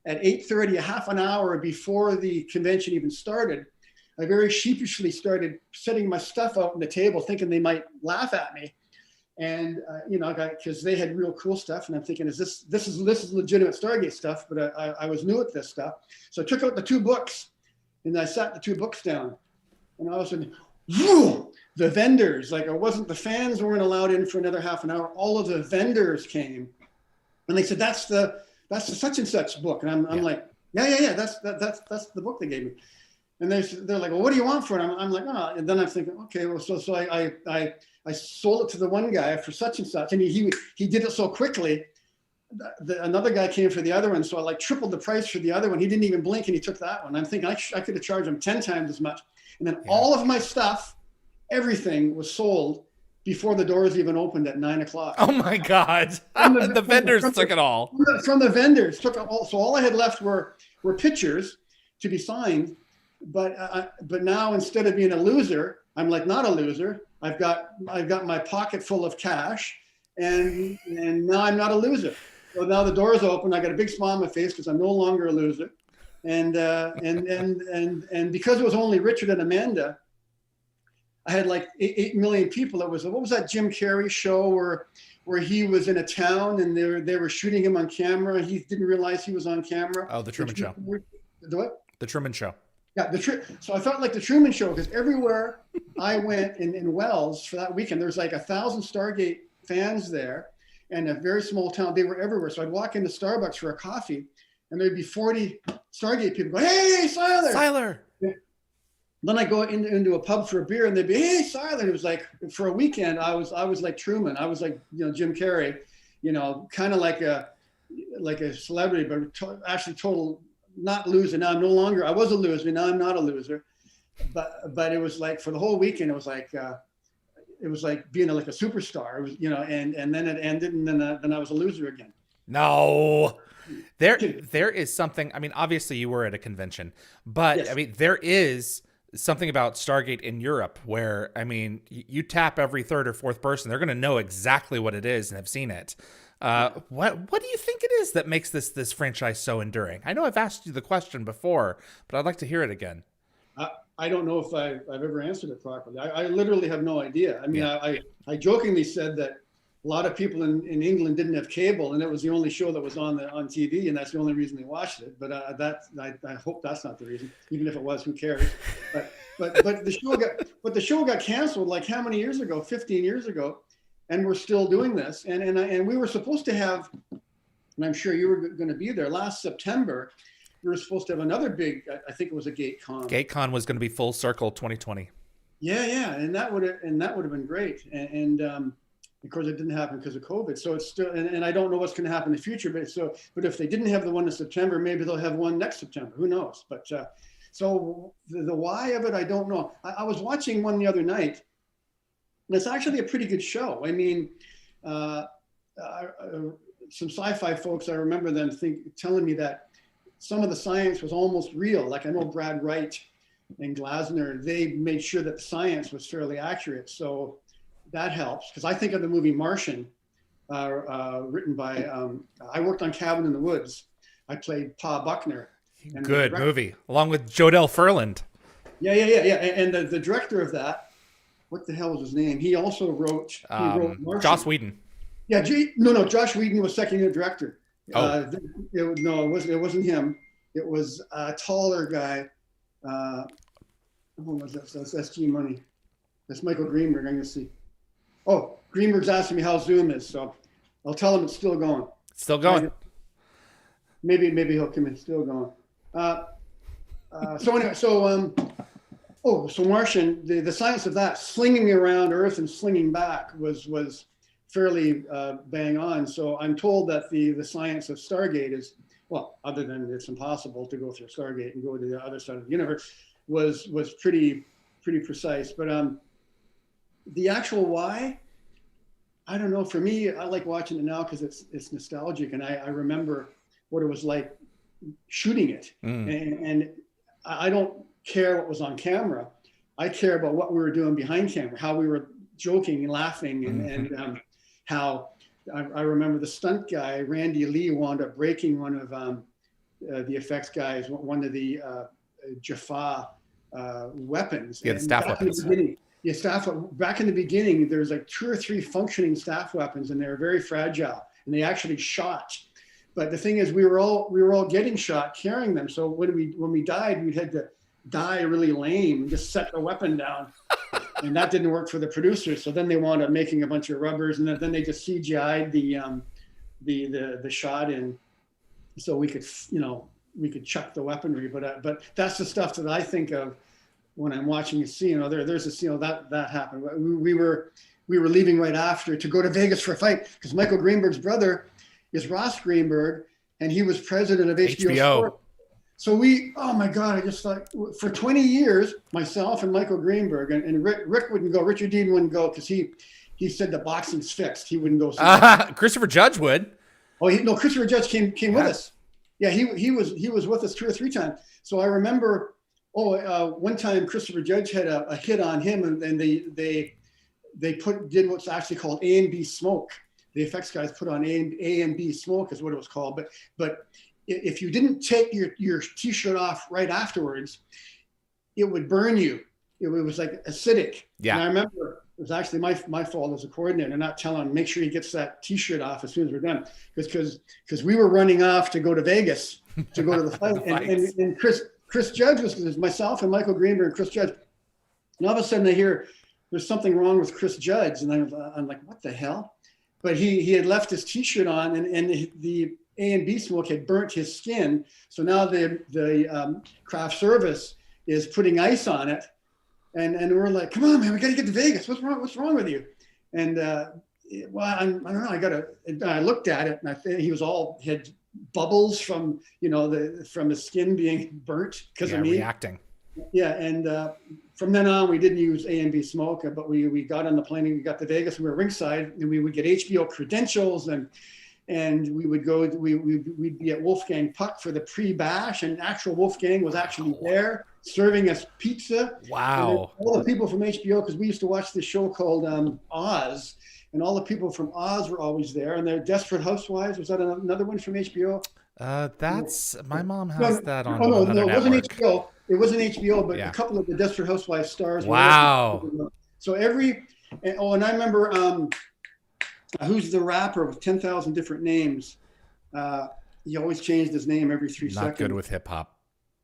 [SPEAKER 2] at 8:30, a half an hour before the convention even started, I very sheepishly started setting my stuff out on the table, thinking they might laugh at me. And because they had real cool stuff, and I'm thinking, this is legitimate Stargate stuff, but I was new at this stuff. So I took out the two books, and I sat the two books down, and all of a sudden, whoo, the vendors, the fans weren't allowed in for another half an hour. All of the vendors came, and they said, that's the such and such book, and I'm like, yeah, that's the book they gave me. And they're like, well, what do you want for it? I'm like, oh. And then I'm thinking, okay, well, so I sold it to the one guy for such and such, and he did it so quickly. Another guy came for the other one, so I tripled the price for the other one. He didn't even blink, and he took that one. I'm thinking I could have charged him 10 times as much. And then all of my stuff, everything was sold before the doors even opened at 9:00.
[SPEAKER 1] Oh my God! The vendors took it all.
[SPEAKER 2] From the vendors took it all. So all I had left were pictures to be signed. But now, instead of being a loser, I'm not a loser. I've got my pocket full of cash, and now I'm not a loser. So now the door's open. I got a big smile on my face because I'm no longer a loser, and because it was only Richard and Amanda, I had 8 million people. It was, what was that Jim Carrey show where he was in a town and they were shooting him on camera, and he didn't realize he was on camera.
[SPEAKER 1] Oh, the Truman Show.
[SPEAKER 2] The what?
[SPEAKER 1] The Truman Show.
[SPEAKER 2] Yeah, so I felt like the Truman Show, because everywhere I went in Wells for that weekend, there's 1,000 Stargate fans there, and a very small town. They were everywhere. So I'd walk into Starbucks for a coffee, and there'd be 40 Stargate people go, "Hey, Siler!"
[SPEAKER 1] Siler.
[SPEAKER 2] Yeah. Then I go into a pub for a beer, and they'd be, "Hey, Siler!" It was for a weekend, I was like Truman. I was like Jim Carrey, kind of like a celebrity, but actually total. Not losing. Now I'm no longer. I was a loser. Now I'm not a loser. But it was for the whole weekend. It was like being a superstar. It was and then it ended, and then I was a loser again.
[SPEAKER 1] No, there is something. I mean, obviously you were at a convention, but yes. I mean there is something about Stargate in Europe where you tap every third or fourth person, they're going to know exactly what it is and have seen it. What do you think it is that makes this franchise so enduring? I know I've asked you the question before, but I'd like to hear it again.
[SPEAKER 2] I don't know if I've ever answered it properly. I literally have no idea. I mean,
[SPEAKER 1] Yeah.
[SPEAKER 2] I jokingly said that a lot of people in England didn't have cable, and it was the only show that was on TV, and that's the only reason they watched it. But I hope that's not the reason. Even if it was, who cares? But the show got canceled like how many years ago? 15 years ago, and we're still doing this. And we were supposed to have, and I'm sure you were going to be there last September. We were supposed to have another big, I think it was a GateCon.
[SPEAKER 1] GateCon was going to be full circle 2020.
[SPEAKER 2] Yeah, and that would have been great. And of course, it didn't happen because of COVID. So it's still, and I don't know what's going to happen in the future. But if they didn't have the one in September, maybe they'll have one next September. Who knows? But so the why of it, I don't know. I was watching one the other night, and it's actually a pretty good show. I mean, some sci-fi folks, I remember them telling me that some of the science was almost real. Like I know Brad Wright and Glasner, they made sure that the science was fairly accurate. So that helps. Because I think of the movie Martian, written by, I worked on Cabin in the Woods. I played Pa Buckner.
[SPEAKER 1] Good movie, along with Jodelle Ferland.
[SPEAKER 2] Yeah. And the director of that, what the hell was his name? He also wrote, Martian.
[SPEAKER 1] Joss Whedon.
[SPEAKER 2] Yeah, Josh Whedon was second unit director.
[SPEAKER 1] Oh.
[SPEAKER 2] It wasn't him. It was a taller guy. Who was that? That's SG Money. That's Michael Greenburg. I'm gonna see. Oh, Greenberg's asking me how Zoom is, so I'll tell him it's still going.
[SPEAKER 1] Still going.
[SPEAKER 2] Maybe he'll come in. Still going. So anyway, so Martian, the science of that, slinging around Earth and slinging back was fairly bang on. So I'm told that the science of Stargate is, well, other than it's impossible to go through Stargate and go to the other side of the universe, was pretty precise. But the actual why, I don't know. For me, I like watching it now because it's nostalgic, and I remember what it was like shooting it. And I don't care what was on camera. I care about what we were doing behind camera, how we were joking and laughing, and how I remember the stunt guy, Randy Lee, wound up breaking one of the effects guys, one of the Jaffa weapons.
[SPEAKER 1] Yeah, the staff weapons.
[SPEAKER 2] Back in the beginning, there was like 2 or 3 functioning staff weapons, and they were very fragile, and they actually shot. But the thing is, we were all getting shot carrying them. So when we died, we had to die really lame and just set the weapon down. And that didn't work for the producers. So then they wound up making a bunch of rubbers, and then they just CGI'd the shot in, so we could chuck the weaponry. But that's the stuff that I think of when I'm watching a scene. There's a scene that happened. We were leaving right after to go to Vegas for a fight because Michael Greenberg's brother is Ross Greenberg, and he was president of HBO. Sport. So oh my God, I just thought for 20 years, myself and Michael Greenberg and Rick wouldn't go, Richard Dean wouldn't go because he said the boxing's fixed. He wouldn't go.
[SPEAKER 1] Christopher Judge would.
[SPEAKER 2] Oh, Christopher Judge came with us. Yeah, he was with us 2 or 3 times. So I remember, one time Christopher Judge had a hit on him, and they did what's actually called A and B smoke. The effects guys put on A and B smoke is what it was called. But if you didn't take your T-shirt off right afterwards, it would burn you. It was like acidic. Yeah. And I remember it was actually my fault as a coordinator, not telling him, make sure he gets that T-shirt off as soon as we're done. Because we were running off to go to Vegas to go to the fight. and Chris Judge was myself and Michael Greenberg and Chris Judge. And all of a sudden I hear there's something wrong with Chris Judge. And I'm like, what the hell? But he had left his T-shirt on, and the A and B smoke had burnt his skin. So now the craft service is putting ice on it, and we're like, come on, man, we got to get to Vegas. What's wrong with you? And I don't know. I looked at it, and I think he had bubbles from from his skin being burnt because of me
[SPEAKER 1] reacting.
[SPEAKER 2] Yeah, and from then on, we didn't use A and B smoke, but we got on the plane and we got to Vegas, and we were ringside, and we would get HBO credentials, and we would go. We'd be at Wolfgang Puck for the pre-bash, and actual Wolfgang was actually there serving us pizza.
[SPEAKER 1] Wow!
[SPEAKER 2] All the people from HBO, because we used to watch this show called Oz, and all the people from Oz were always there, and their Desperate Housewives. Was that another one from HBO?
[SPEAKER 1] That's my mom
[SPEAKER 2] No,
[SPEAKER 1] has that on
[SPEAKER 2] no,
[SPEAKER 1] another
[SPEAKER 2] it wasn't
[SPEAKER 1] network.
[SPEAKER 2] HBO. It wasn't HBO, but a
[SPEAKER 1] Yeah.
[SPEAKER 2] couple of the Desperate Housewives stars.
[SPEAKER 1] Wow.
[SPEAKER 2] So and I remember who's the rapper with 10,000 different names? He always changed his name every 3 seconds.
[SPEAKER 1] Not good with hip hop.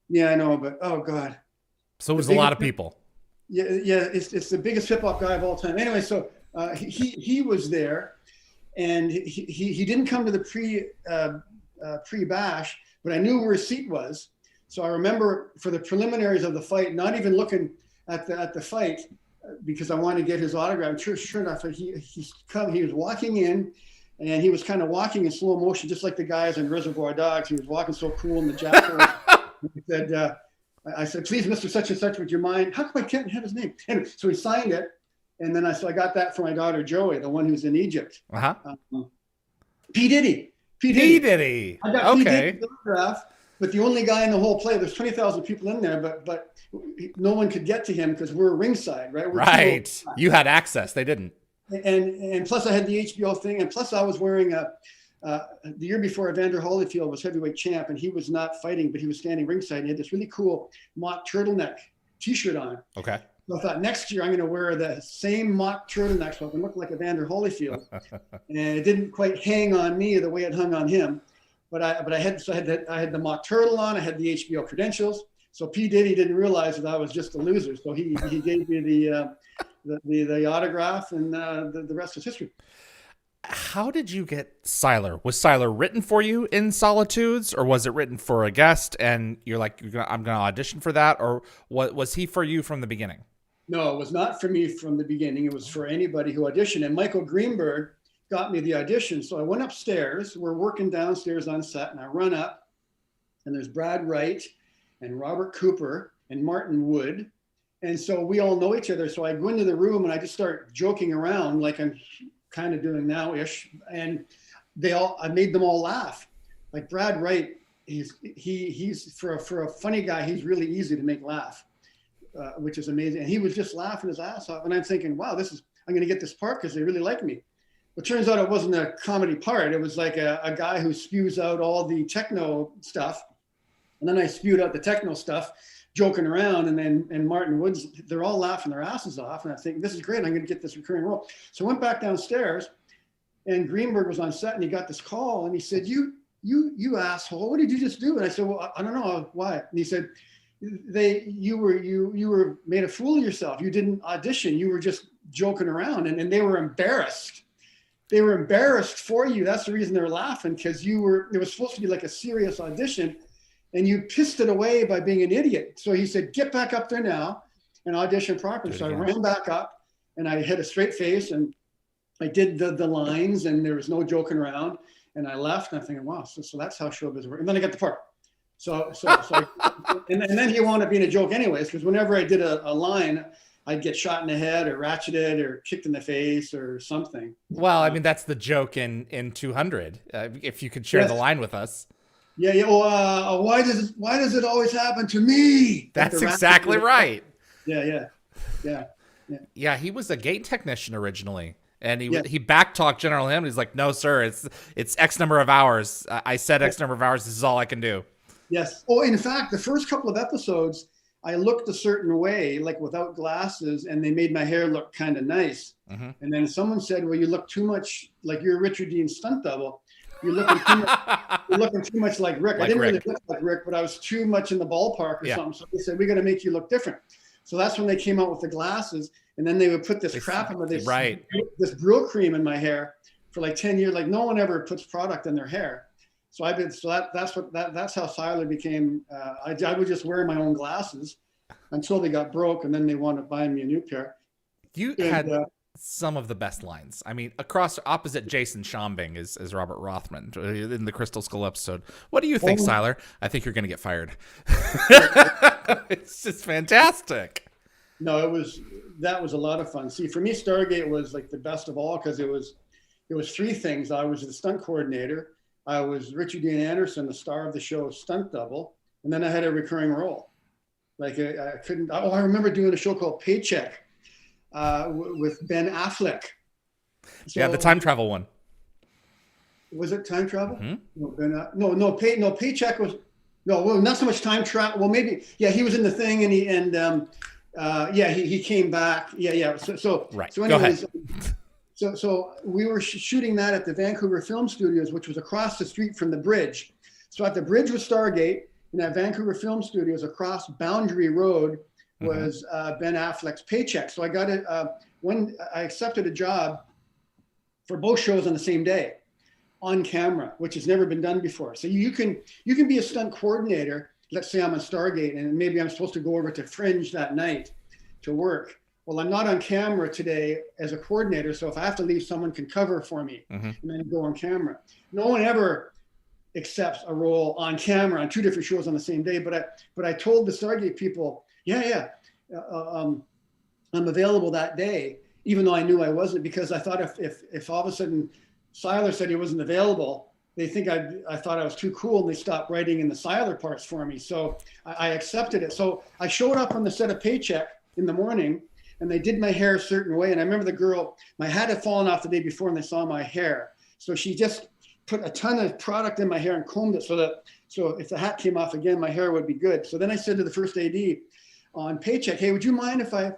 [SPEAKER 2] Yeah, I know, but oh god.
[SPEAKER 1] So it was a lot of people.
[SPEAKER 2] Yeah, it's the biggest hip hop guy of all time. Anyway, so he was there, and he didn't come to the pre-bash, but I knew where his seat was. So I remember for the preliminaries of the fight, not even looking at the fight because I wanted to get his autograph. Sure enough, he was walking in, and he was kind of walking in slow motion, just like the guys in Reservoir Dogs. He was walking so cool in the Jaffa. He said, I said, please, Mr. Such and Such, would you mind? How come I can't have his name? Anyway, so he signed it. And then I got that for my daughter, Joey, the one who's in Egypt.
[SPEAKER 1] Uh-huh.
[SPEAKER 2] P. Diddy. I got P. Diddy's autograph, but the only guy in the whole play, there's 20,000 people in there, but no one could get to him because we're ringside, right?
[SPEAKER 1] Right. You had access. They didn't.
[SPEAKER 2] And plus I had the HBO thing. And plus I was wearing the year before, Evander Holyfield was heavyweight champ, and he was not fighting, but he was standing ringside. And he had this really cool mock turtleneck T-shirt on.
[SPEAKER 1] Okay.
[SPEAKER 2] So I thought next year I'm going to wear the same mock turtleneck so I can look like Evander Holyfield. And it didn't quite hang on me the way it hung on him. But I had the mock turtle on. I had the HBO credentials. So P. Diddy didn't realize that I was just a loser. So he gave me the autograph, and the rest is history.
[SPEAKER 1] How did you get Siler? Was Siler written for you in Solitudes, or was it written for a guest and you're like, I'm going to audition for that? Or was he for you from the beginning?
[SPEAKER 2] No, it was not for me from the beginning. It was for anybody who auditioned. And Michael Greenburg got me the audition. So I went upstairs. We're working downstairs on set, and I run up, and there's Brad Wright and Robert Cooper and Martin Wood. And so we all know each other. So I go into the room and I just start joking around like I'm kind of doing now-ish. And I made them all laugh. Like Brad Wright, he's for a funny guy, he's really easy to make laugh. Which is amazing. And he was just laughing his ass off. And I'm thinking, wow, I'm going to get this part because they really like me. But turns out it wasn't a comedy part. It was like a guy who spews out all the techno stuff. And then I spewed out the techno stuff, joking around. And Martin Woods, they're all laughing their asses off. And I think, this is great. I'm going to get this recurring role. So I went back downstairs, and Greenburg was on set, and he got this call, and he said, you asshole, what did you just do? And I said, well, I don't know why. And he said, you were made a fool of yourself. You didn't audition. You were just joking around, and they were embarrassed. They were embarrassed for you. That's the reason they're laughing, because it was supposed to be like a serious audition, and you pissed it away by being an idiot. So he said, get back up there now and audition properly. So I ran back up, and I had a straight face, and I did the lines, and there was no joking around, and I left, and I'm thinking, wow, so that's how showbiz works. And then I got the part. So and then he wound up being a joke anyways, because whenever I did a line, I'd get shot in the head or ratcheted or kicked in the face or something.
[SPEAKER 1] Well, I mean, that's the joke in 200. If you could share the line with us.
[SPEAKER 2] Yeah. Well, why does it always happen to me?
[SPEAKER 1] That's exactly right.
[SPEAKER 2] Yeah.
[SPEAKER 1] Yeah, he was a gate technician originally. And he backtalked General Him. He's like, no, sir, it's X number of hours. I said X number of hours. This is all I can do.
[SPEAKER 2] Yes. Oh, in fact, the first couple of episodes, I looked a certain way, like without glasses, and they made my hair look kind of nice. Mm-hmm. And then someone said, well, you look too much like you're Richard Dean's stunt double. You're looking too much like Rick. I didn't really look like Rick, but I was too much in the ballpark or something. So they said, we got to make you look different. So that's when they came out with the glasses. And then they would put this crap in this Brill cream in my hair for like 10 years. Like no one ever puts product in their hair. So that's how Siler became. I would just wear my own glasses until they got broke, and then they wanted to buy me a new pair.
[SPEAKER 1] You had some of the best lines. I mean, opposite Jason Schambing is Robert Rothman in the Crystal Skull episode. What do you think, Siler? I think you're going to get fired. It's just fantastic.
[SPEAKER 2] No, that was a lot of fun. See, for me, Stargate was like the best of all because it was three things. I was the stunt coordinator. I was Richard Dean Anderson, the star of the show Stunt Double, and then I had a recurring role. Like I couldn't. I remember doing a show called Paycheck with Ben Affleck. So,
[SPEAKER 1] the time travel one.
[SPEAKER 2] Was it time travel?
[SPEAKER 1] Mm-hmm.
[SPEAKER 2] No, paycheck was, no, well, not so much time travel. Well, maybe, yeah, he was in the thing and he came back. Yeah.
[SPEAKER 1] Right.
[SPEAKER 2] So
[SPEAKER 1] Go ahead.
[SPEAKER 2] anyways, so we were shooting that at the Vancouver Film Studios, which was across the street from the bridge. So at the bridge was Stargate, and at Vancouver Film Studios across Boundary Road was Ben Affleck's Paycheck. So I got it when I accepted a job for both shows on the same day, on camera, which has never been done before. So you can be a stunt coordinator. Let's say I'm on Stargate, and maybe I'm supposed to go over to Fringe that night to work. Well, I'm not on camera today as a coordinator, so if I have to leave, someone can cover for me and then go on camera. No one ever accepts a role on camera on two different shows on the same day. But I told the Stargate people, I'm available that day, even though I knew I wasn't, because I thought if all of a sudden Siler said he wasn't available, they think I thought I was too cool, and they stopped writing in the Siler parts for me. So I accepted it. So I showed up on the set of Paycheck in the morning, and they did my hair a certain way. And I remember the girl, my hat had fallen off the day before, and they saw my hair. So she just put a ton of product in my hair and combed it so if the hat came off again, my hair would be good. So then I said to the first AD on Paycheck, hey, would you mind if I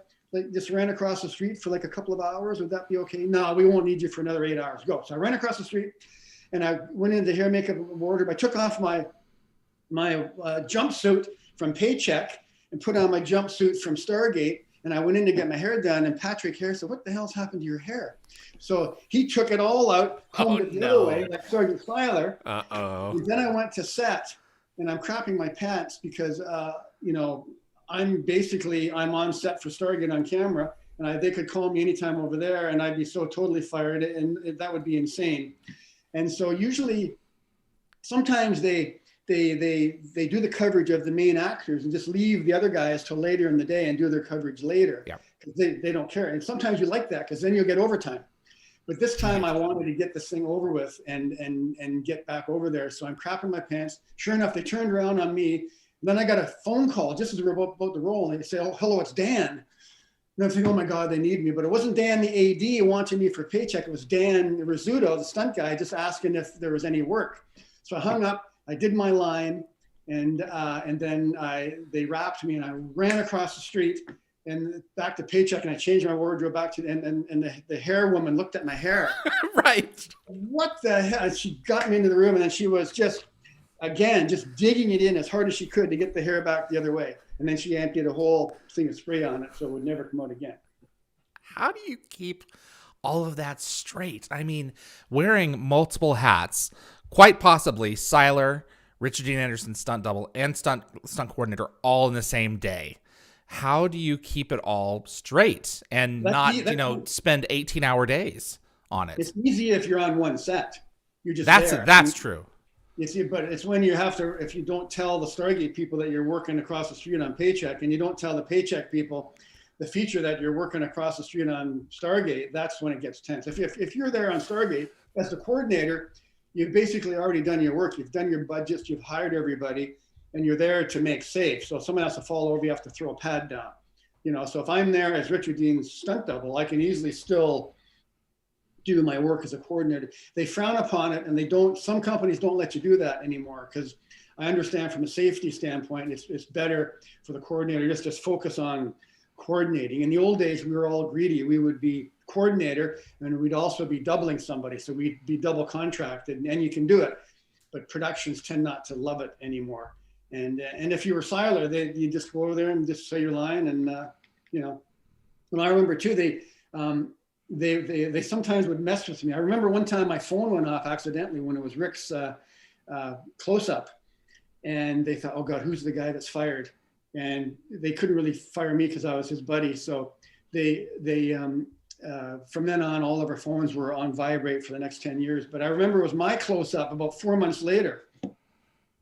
[SPEAKER 2] just ran across the street for like a couple of hours? Would that be okay? No, we won't need you for another 8 hours. Go. So I ran across the street, and I went into hair, makeup wardrobe. I took off my jumpsuit from Paycheck and put on my jumpsuit from Stargate. And I went in to get my hair done, and Patrick Hare said, what the hell's happened to your hair? So he took it all out, combed it the other way, like Sergeant Siler. And then I went to set, and I'm crapping my pants because, I'm on set for Stargate on camera, and they could call me anytime over there, and I'd be so totally fired, and that would be insane. And so usually, sometimes they do the coverage of the main actors and just leave the other guys till later in the day and do their coverage later.
[SPEAKER 1] Yeah.
[SPEAKER 2] They don't care. And sometimes you like that because then you'll get overtime. But this time I wanted to get this thing over with and get back over there. So I'm crapping my pants. Sure enough, they turned around on me. Then I got a phone call just as we were about to roll, and they say, oh, hello, it's Dan. And I'm thinking, oh my God, they need me. But it wasn't Dan, the AD, wanting me for Paycheck. It was Dan Rizzuto, the stunt guy, just asking if there was any work. So I hung up. I did my line, and then they wrapped me, and I ran across the street and back to Paycheck, and I changed my wardrobe back to, and the hair woman looked at my hair.
[SPEAKER 1] Right.
[SPEAKER 2] What the hell? She got me into the room, and then she was just digging it in as hard as she could to get the hair back the other way. And then she emptied a whole thing of spray on it so it would never come out again.
[SPEAKER 1] How do you keep all of that straight? I mean, wearing multiple hats, quite possibly Siler, Richard Dean Anderson stunt double, and stunt coordinator all in the same day. How do you keep it all straight and spend 18-hour days on it?
[SPEAKER 2] It's easy if you're on one set. You're just
[SPEAKER 1] that's true.
[SPEAKER 2] You see, but it's when you have to, if you don't tell the Stargate people that you're working across the street on Paycheck, and you don't tell the Paycheck people the feature that you're working across the street on Stargate, that's when it gets tense. If you're there on Stargate as the coordinator, you've basically already done your work. You've done your budgets, you've hired everybody, and you're there to make safe. So if someone has to fall over, you have to throw a pad down. So if I'm there as Richard Dean's stunt double, I can easily still do my work as a coordinator. They frown upon it, and some companies don't let you do that anymore, because I understand from a safety standpoint, it's better for the coordinator just focus on coordinating. In the old days, we were all greedy. We would be coordinator, and we'd also be doubling somebody. So we'd be double contracted, and you can do it, but productions tend not to love it anymore. And if you were Siler, you just go over there and just say your line. And, and I remember too, they sometimes would mess with me. I remember one time my phone went off accidentally when it was Rick's close-up, and they thought, oh God, who's the guy that's fired? And they couldn't really fire me because I was his buddy. So they from then on, all of our phones were on vibrate for the next 10 years. But I remember it was my close-up about 4 months later.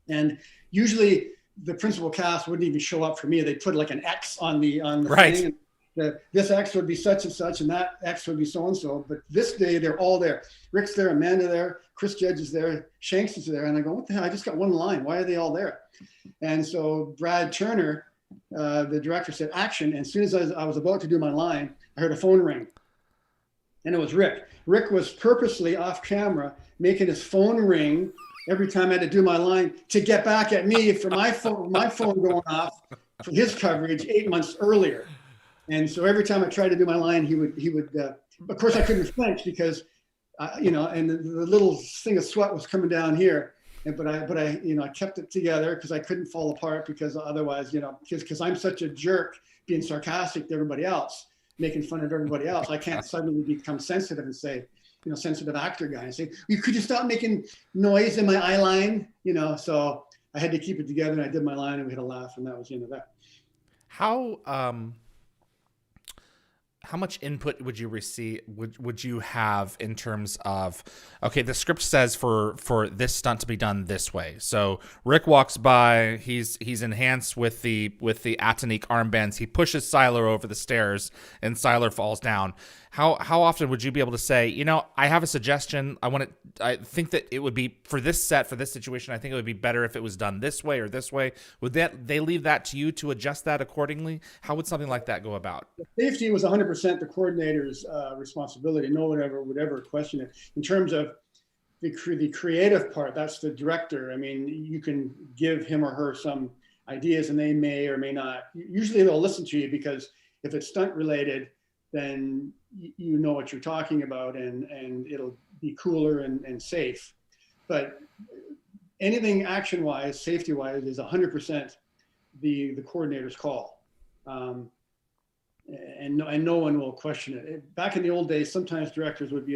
[SPEAKER 2] And usually the principal cast wouldn't even show up for me. They'd put like an X on the
[SPEAKER 1] right.
[SPEAKER 2] thing. And this X would be such and such, and that X would be so-and-so. But this day, they're all there. Rick's there, Amanda there, Chris Judge is there, Shanks is there. And I go, what the hell? I just got one line. Why are they all there? And so Brad Turner, the director, said, action. And as soon as I was about to do my line, I heard a phone ring. And it was Rick. Rick was purposely off camera making his phone ring every time I had to do my line to get back at me for my phone going off for his coverage 8 months earlier. And so every time I tried to do my line, he would. Of course, I couldn't flinch because, and the little thing of sweat was coming down here. But I kept it together because I couldn't fall apart, because otherwise, because I'm such a jerk being sarcastic to everybody else, making fun of everybody else. I can't suddenly become sensitive and say, sensitive actor guy, and say, could you stop making noise in my eye line? So I had to keep it together, and I did my line, and we had a laugh, and that was the end of that.
[SPEAKER 1] How much input would you receive? Would you have in terms of, okay, the script says for this stunt to be done this way. So Rick walks by, he's enhanced with the Atonique armbands. He pushes Siler over the stairs, and Siler falls down. How often would you be able to say, I have a suggestion. I think that it would be for this set, for this situation, I think it would be better if it was done this way or this way. Would they leave that to you to adjust that accordingly? How would something like that go about?
[SPEAKER 2] Safety was 100% the coordinator's responsibility. No one would ever question it. In terms of the creative part, that's the director. I mean, you can give him or her some ideas, and they may or may not. Usually they'll listen to you, because if it's stunt related, then you know what you're talking about, and it'll be cooler and safe. But anything action-wise, safety-wise, is 100% the coordinator's call. And no one will question it. Back in the old days, sometimes directors might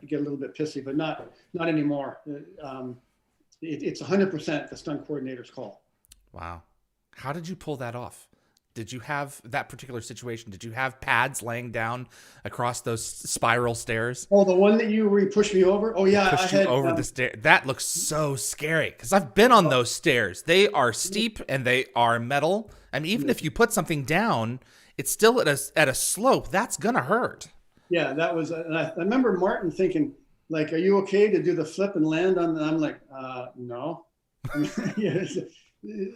[SPEAKER 2] get a little bit pissy, but not anymore. It's 100% the stunt coordinator's call.
[SPEAKER 1] Wow. How did you pull that off? Did you have that particular situation? Did you have pads laying down across those spiral stairs?
[SPEAKER 2] Oh, the one where you pushed me over? Oh, yeah.
[SPEAKER 1] I had over the stair. That looks so scary, because I've been on those stairs. They are steep and they are metal. I mean, even if you put something down, it's still at a slope. That's going to hurt. Yeah, that was, and I remember Martin thinking, like, are you okay to do the flip and land on? And I'm like, no. Yeah,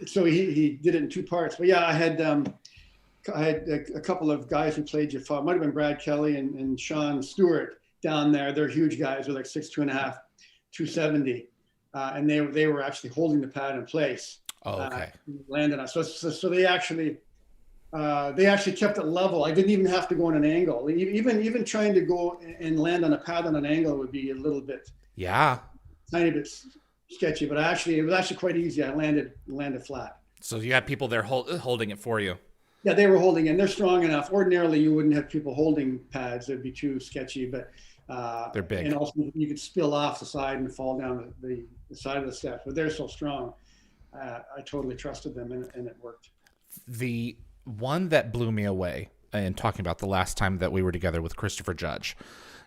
[SPEAKER 1] so he did it in two parts. But yeah, I had a couple of guys who played Jaffa. It might have been Brad Kelly and Sean Stewart down there. They're huge guys. They're like 6'2.5", 270, and they were actually holding the pad in place. Oh, okay. Landed on. So they actually kept it level. I didn't even have to go on an angle. Even trying to go and land on a pad on an angle would be a little bit, tiny bit sketchy. But it was actually quite easy. I landed flat. So you had people there holding it for you. Yeah, they were holding it. And they're strong enough. Ordinarily, you wouldn't have people holding pads. It'd be too sketchy. But they're big. And also, you could spill off the side and fall down the side of the steps. But they're so strong. I totally trusted them, and it worked. The one that blew me away, and talking about the last time that we were together with Christopher Judge,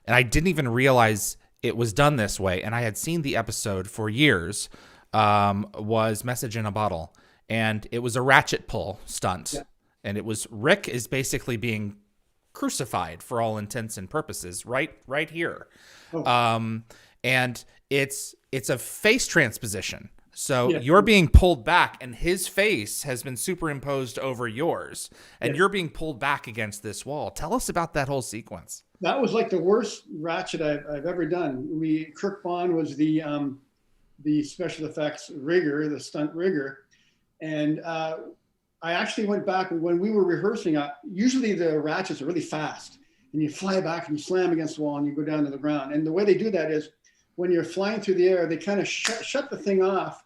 [SPEAKER 1] and I didn't even realize it was done this way, and I had seen the episode for years, was Message in a Bottle, and it was a ratchet pull stunt. Yeah. And it was Rick is basically being crucified for all intents and purposes right here. Oh. And it's a face transposition. So you're being pulled back, and his face has been superimposed over yours, and you're being pulled back against this wall. Tell us about that whole sequence. That was like the worst Ratchet I've ever done. Kirk Bond was the special effects rigger, the stunt rigger, and I actually went back when we were rehearsing. Usually the ratchets are really fast, and you fly back and you slam against the wall and you go down to the ground. And the way they do that is when you're flying through the air, they kind of shut the thing off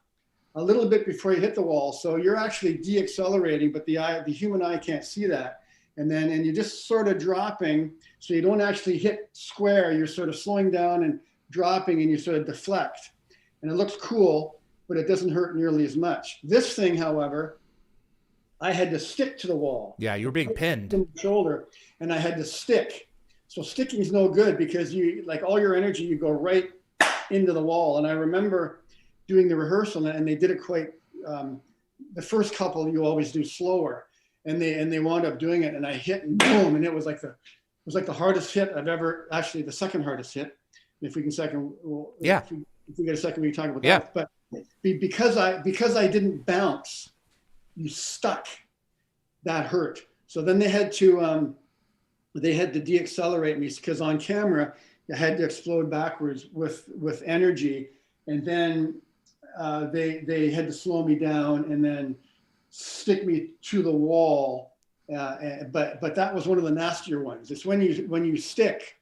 [SPEAKER 1] a little bit before you hit the wall. So you're actually de-accelerating, but the human eye can't see that. And you're just sort of dropping, so you don't actually hit square. You're sort of slowing down and dropping, and you sort of deflect. And it looks cool, but it doesn't hurt nearly as much. This thing, however, I had to stick to the wall. Yeah, you were being pinned. In the shoulder, and I had to stick. So sticking is no good, because you, like, all your energy, you go right into the wall. And I remember doing the rehearsal, and they did it quite, the first couple you always do slower, and they wound up doing it, and I hit, and boom, and it was like the hardest hit I've ever, actually the second hardest hit. If we can second, if we get a second, we can talk about that. But because I didn't bounce, you stuck, that hurt. So then they had to de-accelerate me, because on camera,
[SPEAKER 2] had to explode backwards with energy, and then they had to slow me down and then stick me to the wall. But that was one of the nastier ones. It's when you stick,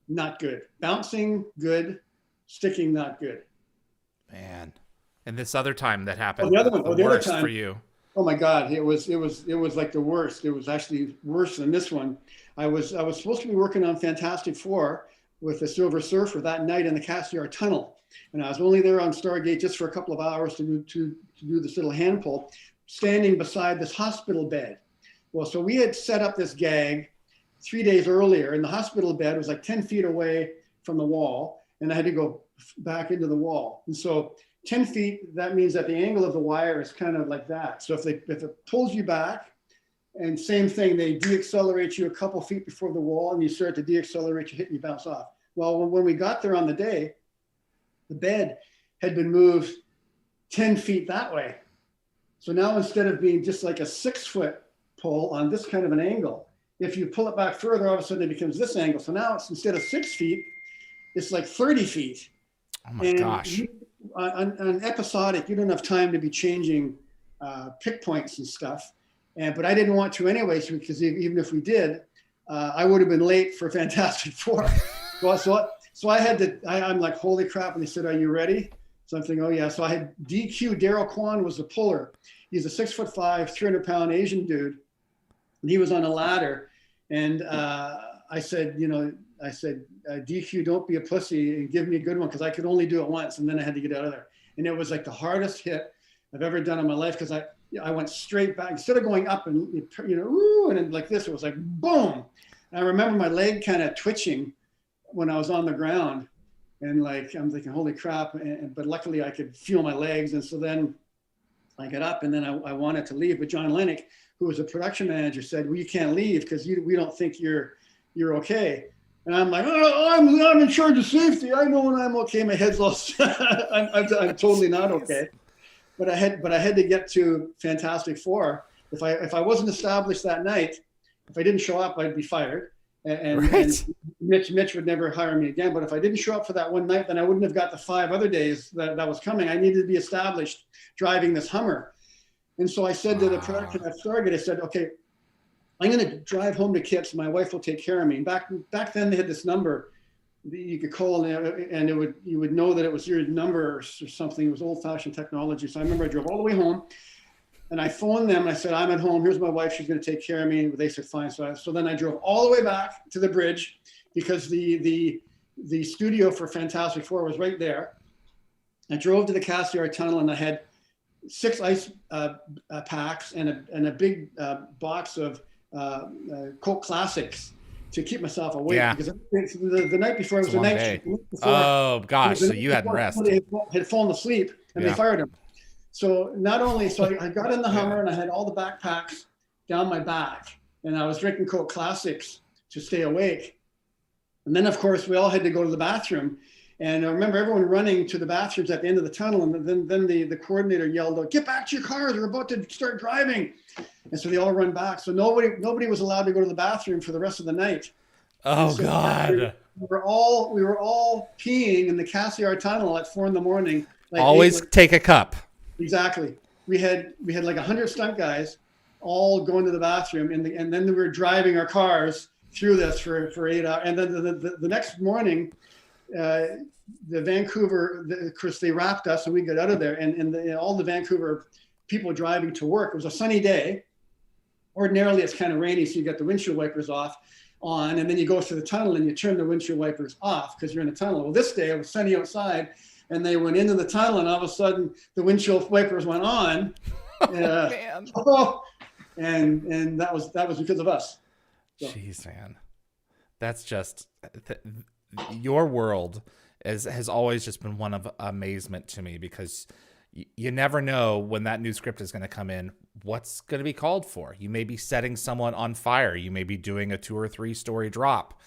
[SPEAKER 2] not good. Bouncing, good. Sticking, not good.
[SPEAKER 1] Man. And this other time that happened,
[SPEAKER 2] the other
[SPEAKER 1] worst
[SPEAKER 2] time,
[SPEAKER 1] for you.
[SPEAKER 2] Oh my God, it was like the worst. It was actually worse than this one. I was supposed to be working on Fantastic Four with the Silver Surfer that night in the Cassiar Tunnel, and I was only there on Stargate just for a couple of hours to do this little hand pull, standing beside this hospital bed. Well, so we had set up this gag 3 days earlier, and the hospital bed was like 10 feet away from the wall, and I had to go back into the wall. And so 10 feet, that means that the angle of the wire is kind of like that. So if it pulls you back, and same thing, they deaccelerate you a couple feet before the wall, and you start to deaccelerate, you hit and you bounce off. Well, when we got there on the day, the bed had been moved 10 feet that way. So now instead of being just like a 6-foot pull on this kind of an angle, if you pull it back further, all of a sudden it becomes this angle. So now it's instead of 6 feet, it's like 30 feet.
[SPEAKER 1] Oh my gosh.
[SPEAKER 2] On episodic, you don't have time to be changing pick points and stuff. But I didn't want to anyways, because even if we did, I would have been late for Fantastic Four. So I had to, I'm like, holy crap. And they said, are you ready? So I'm thinking, oh yeah. So I had DQ, Daryl Kwan was the puller. He's a 6'5", 300-pound Asian dude. And he was on a ladder. And I said, DQ, don't be a pussy and give me a good one, because I could only do it once, and then I had to get out of there. And it was like the hardest hit I've ever done in my life, because I went straight back instead of going up and and then like this. It was like boom. And I remember my leg kind of twitching when I was on the ground, and like I'm thinking, holy crap! But luckily I could feel my legs, and so then I got up, and then I wanted to leave, but John Lennox, who was a production manager, said, well, you can't leave because we don't think you're okay. And I'm like, oh, I'm in charge of safety. I know when I'm okay. My head's lost. I'm totally not okay. But I had to get to Fantastic Four. If I wasn't established that night, if I didn't show up, I'd be fired. And Mitch would never hire me again. But if I didn't show up for that one night, then I wouldn't have got the 5 other days that was coming. I needed to be established driving this Hummer. And so I said to the production at Stargate, I said, okay, I'm going to drive home to Kits. My wife will take care of me. And back then they had this number that you could call, and you would know that it was your number or something. It was old-fashioned technology. So I remember I drove all the way home, and I phoned them. And I said, I'm at home. Here's my wife. She's going to take care of me. They said, fine. So then I drove all the way back to the bridge, because the studio for Fantastic Four was right there. I drove to the Cassiar Tunnel, and I had 6 ice packs and a big box of Coke Classics to keep myself awake.
[SPEAKER 1] Yeah.
[SPEAKER 2] Because the night before, it was the night shift.
[SPEAKER 1] Oh gosh, so you hadn't rested.
[SPEAKER 2] Had fallen asleep, and they fired him. So I got in the Hummer, and I had all the backpacks down my back, and I was drinking Coke Classics to stay awake. And then of course we all had to go to the bathroom. And I remember everyone running to the bathrooms at the end of the tunnel. And then the coordinator yelled out, get back to your cars, we're about to start driving. And so they all run back. So nobody was allowed to go to the bathroom for the rest of the night.
[SPEAKER 1] Oh,
[SPEAKER 2] so
[SPEAKER 1] God.
[SPEAKER 2] We were all peeing in the Cassiar Tunnel at 4 a.m. Like
[SPEAKER 1] always take a cup.
[SPEAKER 2] Exactly. We had like 100 stunt guys all going to the bathroom, and then we were driving our cars through this for 8 hours. And then the next morning, the Vancouver, of course, they wrapped us and we got out of there, and all the Vancouver people driving to work. It was a sunny day. Ordinarily, it's kind of rainy, so you got the windshield wipers on, and then you go through the tunnel and you turn the windshield wipers off because you're in the tunnel. Well, this day it was sunny outside, and they went into the tunnel, and all of a sudden the windshield wipers went on. Man. And that was because of us. So.
[SPEAKER 1] Jeez, man, that's just your world has always just been one of amazement to me, because you never know when that new script is going to come in, what's going to be called for. You may be setting someone on fire. You may be doing a 2 or 3 story drop.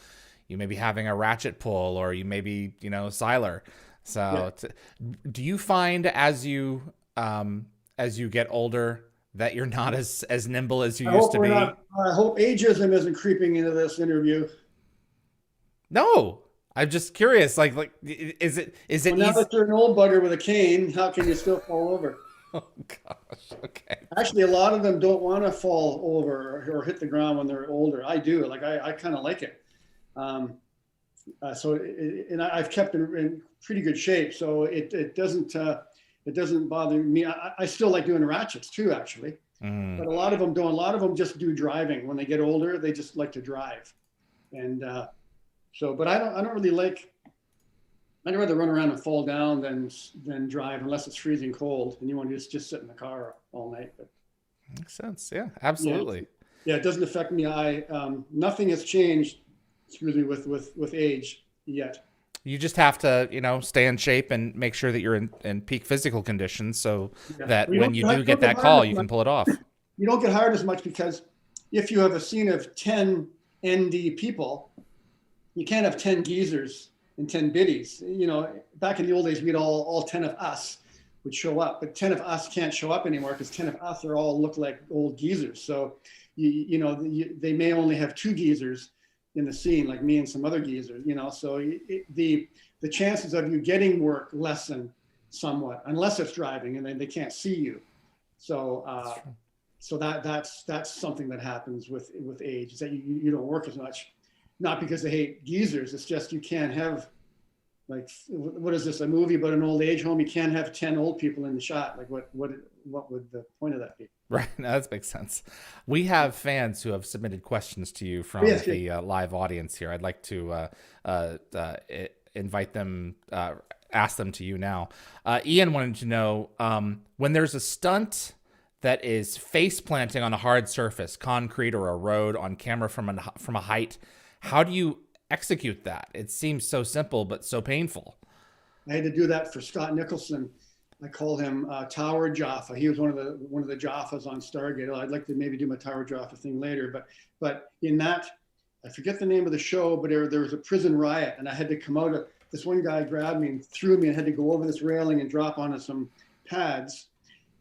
[SPEAKER 1] You may be having a Ratchet pull, or you may be, Siler. So do you find as you get older that you're not as nimble as you used to be?
[SPEAKER 2] I hope ageism isn't creeping into this interview.
[SPEAKER 1] No, I'm just curious. Is it
[SPEAKER 2] Well, now
[SPEAKER 1] easy?
[SPEAKER 2] that you're an old bugger with a cane, how can you still fall over?
[SPEAKER 1] Oh gosh. Okay.
[SPEAKER 2] Actually, a lot of them don't want to fall over or hit the ground when they're older. I do. Like I kind of like it. Um, and I've kept in pretty good shape, so it doesn't bother me. I still like doing ratchets too, actually. But a lot of them don't. A lot of them just do driving. When they get older, they just like to drive. And but I don't really like. I'd rather run around and fall down than drive, unless it's freezing cold and you want to just sit in the car all night. But
[SPEAKER 1] Makes sense. Yeah, absolutely.
[SPEAKER 2] yeah, it doesn't affect me. Nothing has changed, excuse me, with age yet.
[SPEAKER 1] You just have to, stay in shape and make sure that you're in peak physical condition so that when you do get that call, you can pull it off.
[SPEAKER 2] You don't get hired as much because if you have a scene of 10 ND people, you can't have 10 geezers and 10 biddies. Back in the old days, we'd all 10 of us would show up, but 10 of us can't show up anymore because 10 of us are all look like old geezers. So, they may only have 2 geezers in the scene, like me and some other geezers, so the chances of you getting work lessen somewhat, unless it's driving and then they can't see you. So, that's something that happens with age, is that you don't work as much, not because they hate geezers. It's just, you can't have, like, what is this, a movie about an old age home? You can't have 10 old people in the shot. Like what would the point of that be?
[SPEAKER 1] Right. No, that makes sense. We have fans who have submitted questions to you from the live audience here. I'd like to invite them, ask them to you now. Ian wanted to know, when there's a stunt that is face planting on a hard surface, concrete or a road, on camera from a height, how do you execute that? It seems so simple, but so painful.
[SPEAKER 2] I had to do that for Scott Nicholson. I called him Tower Jaffa. He was one of the Jaffas on Stargate. I'd like to maybe do my Tower Jaffa thing later, but in that, I forget the name of the show, but there was a prison riot, and I had to come out of, this one guy grabbed me and threw me and had to go over this railing and drop onto some pads.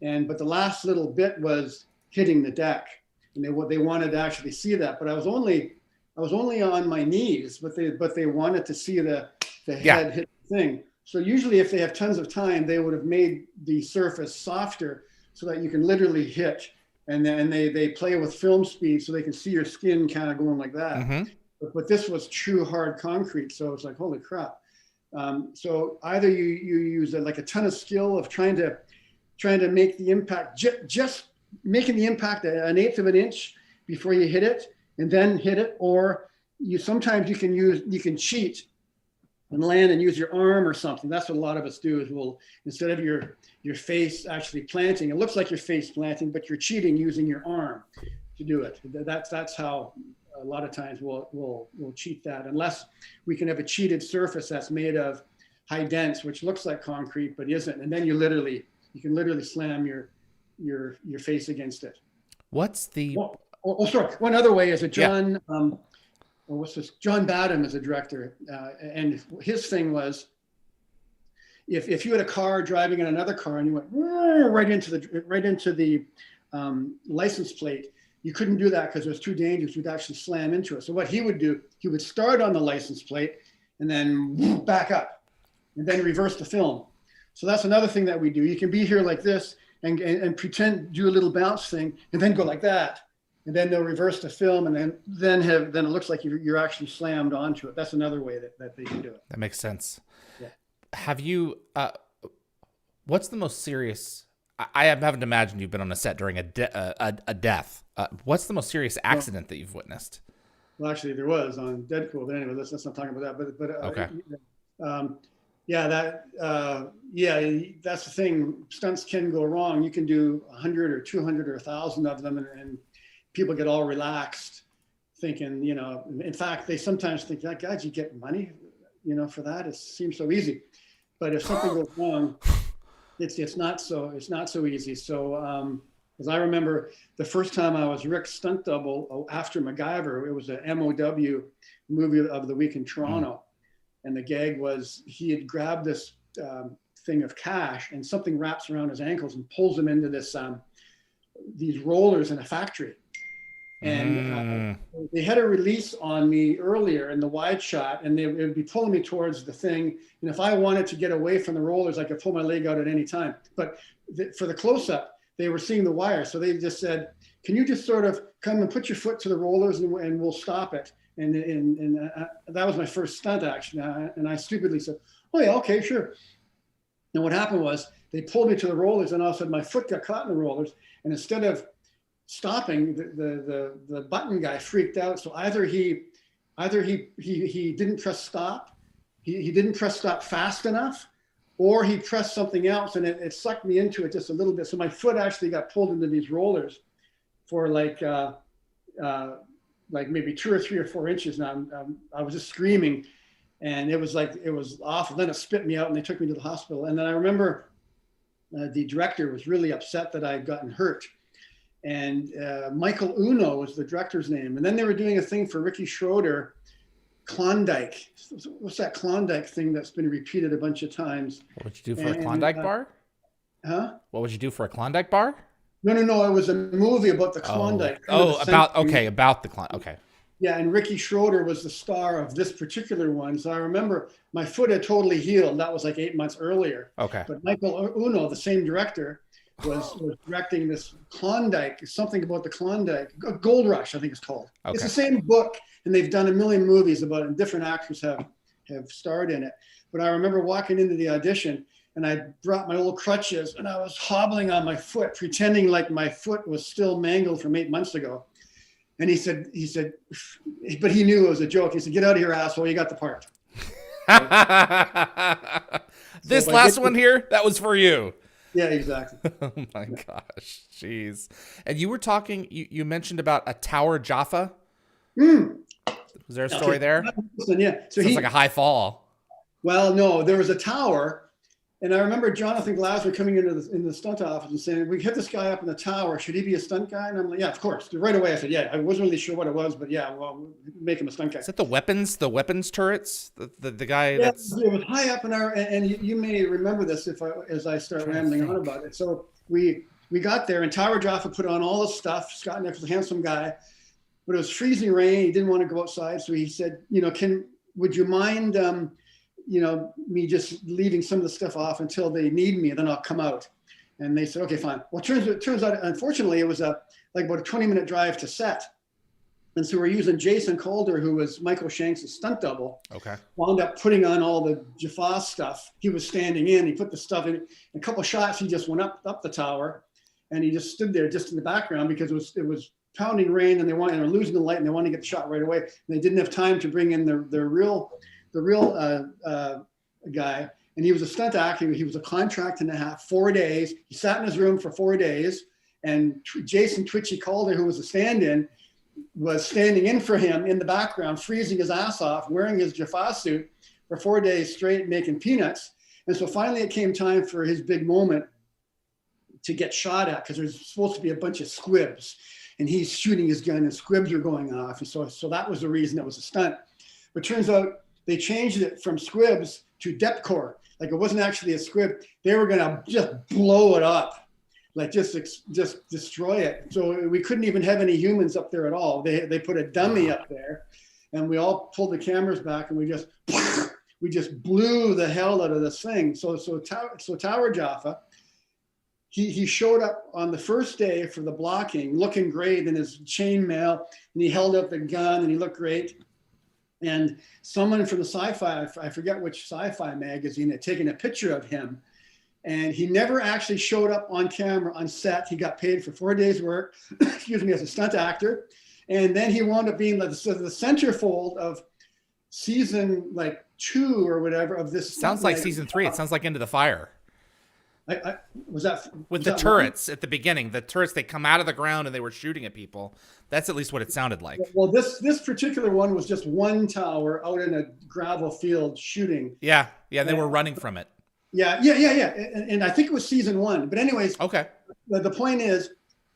[SPEAKER 2] But the last little bit was hitting the deck, and they wanted to actually see that, but I was only on my knees, but they wanted to see the head hit the thing. So usually, if they have tons of time, they would have made the surface softer so that you can literally hit, and then they play with film speed so they can see your skin kind of going like that. Mm-hmm. But this was true hard concrete, so it's like, holy crap. So either you use like a ton of skill of trying to make the impact, just making the impact an eighth of an inch before you hit it, and then hit it, or sometimes you can cheat and land and use your arm or something. That's what a lot of us do, is instead of your face actually planting, it looks like your face planting, but you're cheating using your arm to do it. That's how a lot of times we'll cheat that, unless we can have a cheated surface that's made of high dense, which looks like concrete but isn't, and then you can literally slam your face against it.
[SPEAKER 1] What's the
[SPEAKER 2] sorry. One other way is John Badham is a director, and his thing was, if you had a car driving in another car and you went right into the license plate, you couldn't do that because it was too dangerous. You'd actually slam into it. So what he would do, he would start on the license plate and then back up and then reverse the film. So that's another thing that we do. You can be here like this and pretend, do a little bounce thing, and then go like that. And then they'll reverse the film, and then it looks like you're actually slammed onto it. That's another way that they can do it.
[SPEAKER 1] That makes sense.
[SPEAKER 2] Yeah.
[SPEAKER 1] Have you, what's the most serious, I haven't imagined you've been on a set during a death. What's the most serious accident that you've witnessed?
[SPEAKER 2] Well, actually there was on Deadpool, but anyway, let's not talk about that. But
[SPEAKER 1] okay.
[SPEAKER 2] That's the thing. Stunts can go wrong. You can do 100 or 200 or 1,000 of them, and people get all relaxed, thinking, in fact, they sometimes think, God, you get money, for that? It seems so easy. But if something goes wrong, it's not so easy. So, as I remember, the first time I was Rick's stunt double after MacGyver, it was a MOW movie of the week in Toronto. And the gag was, he had grabbed this thing of cash, and something wraps around his ankles and pulls him into these rollers in a factory. And they had a release on me earlier in the wide shot, and they would be pulling me towards the thing. And if I wanted to get away from the rollers, I could pull my leg out at any time. But for the close-up, they were seeing the wire. So they just said, can you just sort of come and put your foot to the rollers and we'll stop it. And that was my first stunt action. And I stupidly said, oh yeah, okay, sure. And what happened was they pulled me to the rollers, and all of a sudden my foot got caught in the rollers. And instead of stopping, the button guy freaked out. So either he didn't press stop, he didn't press stop fast enough, or he pressed something else, and it sucked me into it just a little bit. So my foot actually got pulled into these rollers for like maybe 2 or 3 or 4 inches. Now I was just screaming, and it was awful. Then it spit me out, and they took me to the hospital. And then I remember the director was really upset that I had gotten hurt. And Michael Uno was the director's name. And then they were doing a thing for Ricky Schroeder, Klondike. What's that Klondike thing that's been repeated a bunch of times?
[SPEAKER 1] What would you do for a Klondike bar?
[SPEAKER 2] Huh?
[SPEAKER 1] What would you do for a Klondike bar?
[SPEAKER 2] No. It was a movie about the Klondike.
[SPEAKER 1] About the Klondike. Okay.
[SPEAKER 2] Yeah, and Ricky Schroeder was the star of this particular one. So I remember my foot had totally healed. That was like 8 months earlier.
[SPEAKER 1] Okay.
[SPEAKER 2] But Michael Uno, the same director, was directing this Klondike, something about the Klondike, Gold Rush, I think it's called. Okay. It's the same book, and they've done a million movies about it, and different actors have starred in it. But I remember walking into the audition, and I brought my old crutches, and I was hobbling on my foot, pretending like my foot was still mangled from 8 months ago. And he said, but he knew it was a joke. He said, "Get out of here, asshole, you got the part."
[SPEAKER 1] This last one here, that was for you.
[SPEAKER 2] Yeah, exactly.
[SPEAKER 1] Oh my gosh, jeez. And you were talking, you mentioned about a tower Jaffa. Was there a story there?
[SPEAKER 2] Listen, yeah. So
[SPEAKER 1] it's like a high fall.
[SPEAKER 2] Well, no, there was a tower. And I remember Jonathan Glasser coming into the stunt office and saying, "We hit this guy up in the tower. Should he be a stunt guy?" And I'm like, "Yeah, of course." Right away, I said, "Yeah." I wasn't really sure what it was, but yeah, well, make him a stunt guy.
[SPEAKER 1] Is that the weapons turrets? The guy
[SPEAKER 2] that's it was high up in our, and you may remember this as I start rambling on about it. So we got there, and Tower Jaffa put on all the stuff. Scott Nichols, a handsome guy, but it was freezing rain. He didn't want to go outside, so he said, would you mind me just leaving some of the stuff off until they need me, and then I'll come out. And they said, okay, fine. Well, it turns out, unfortunately, it was about a 20-minute drive to set. And so we're using Jason Calder, who was Michael Shanks' stunt double.
[SPEAKER 1] Okay.
[SPEAKER 2] Wound up putting on all the Jaffa stuff. He was standing in, he put the stuff in. A couple shots, he just went up the tower, and he just stood there just in the background because it was pounding rain, and they were losing the light, and they wanted to get the shot right away. And they didn't have time to bring in the real guy, and he was a stunt actor. He was a contract and a half, 4 days. He sat in his room for 4 days, and Jason Twitchy Calder, who was a stand-in, was standing in for him in the background, freezing his ass off, wearing his Jaffa suit for 4 days straight, making peanuts. And so finally it came time for his big moment to get shot at, because there's supposed to be a bunch of squibs, and he's shooting his gun and squibs are going off. And so that was the reason it was a stunt. But turns out they changed it from squibs to depth core. Like, it wasn't actually a squib. They were gonna just blow it up, like just destroy it. So we couldn't even have any humans up there at all. They put a dummy up there, and we all pulled the cameras back, and we just blew the hell out of this thing. So Tower Jaffa, he showed up on the first day for the blocking, looking great in his chainmail, and he held up the gun, and he looked great. And someone from the sci-fi, I forget which sci-fi magazine, had taken a picture of him. And he never actually showed up on camera on set. He got paid for 4 days work, as a stunt actor. And then he wound up being the centerfold of season 2 or whatever of this.
[SPEAKER 1] Sounds like season 3. It sounds like Into the Fire.
[SPEAKER 2] Was that
[SPEAKER 1] with the turrets at the beginning? The turrets, they come out of the ground and they were shooting at people. That's at least what it sounded like.
[SPEAKER 2] Well, this particular one was just one tower out in a gravel field shooting.
[SPEAKER 1] Yeah. They were running from it.
[SPEAKER 2] Yeah. And I think it was season 1. But anyways,
[SPEAKER 1] okay.
[SPEAKER 2] The point is,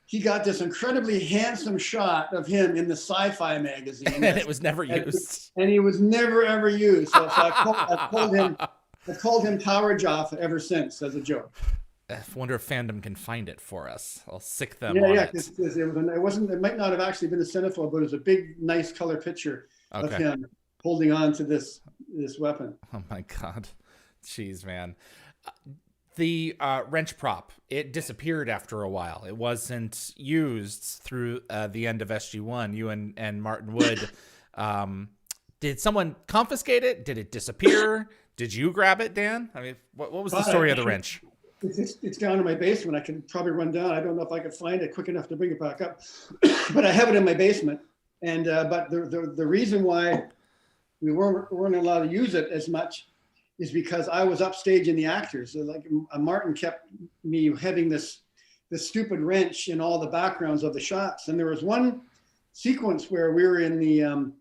[SPEAKER 2] he got this incredibly handsome shot of him in the sci-fi magazine,
[SPEAKER 1] and it was never used.
[SPEAKER 2] And he was never ever used. So I called him Tower Jaffa ever since, as a joke.
[SPEAKER 1] I wonder if fandom can find it for us. I'll sick them
[SPEAKER 2] Yeah,
[SPEAKER 1] on
[SPEAKER 2] yeah,
[SPEAKER 1] it.
[SPEAKER 2] because it wasn't. It might not have actually been a centerfold, but it was a big, nice color picture of
[SPEAKER 1] Okay.
[SPEAKER 2] him holding on to this weapon.
[SPEAKER 1] Oh my God. Jeez, man. The wrench prop, it disappeared after a while. It wasn't used through the end of SG-1. You and Martin Wood. Did someone confiscate it? Did it disappear? Did you grab it, Dan? I mean, what was the story of the wrench?
[SPEAKER 2] It's down in my basement. I can probably run down. I don't know if I could find it quick enough to bring it back up, but I have it in my basement. And but the reason why we weren't allowed to use it as much is because I was upstaging the actors. So like Martin kept me having this stupid wrench in all the backgrounds of the shots. And there was one sequence where we were in the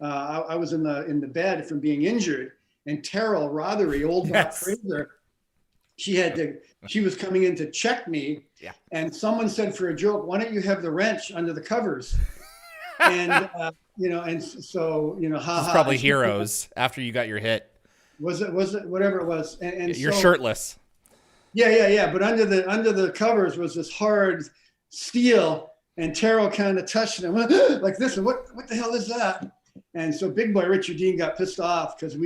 [SPEAKER 2] I was in the bed from being injured, and Terrell Rothery, old Doc Fraser, she was coming in to check me, and someone said for a joke, "Why don't you have the wrench under the covers?" And and so
[SPEAKER 1] It's probably heroes after you got your hit.
[SPEAKER 2] Was it whatever it was? And
[SPEAKER 1] you're
[SPEAKER 2] so,
[SPEAKER 1] shirtless.
[SPEAKER 2] Yeah. But under the covers was this hard steel, and Terrell kind of touched it and went like this. And what the hell is that? And so Big Boy Richard Dean got pissed off because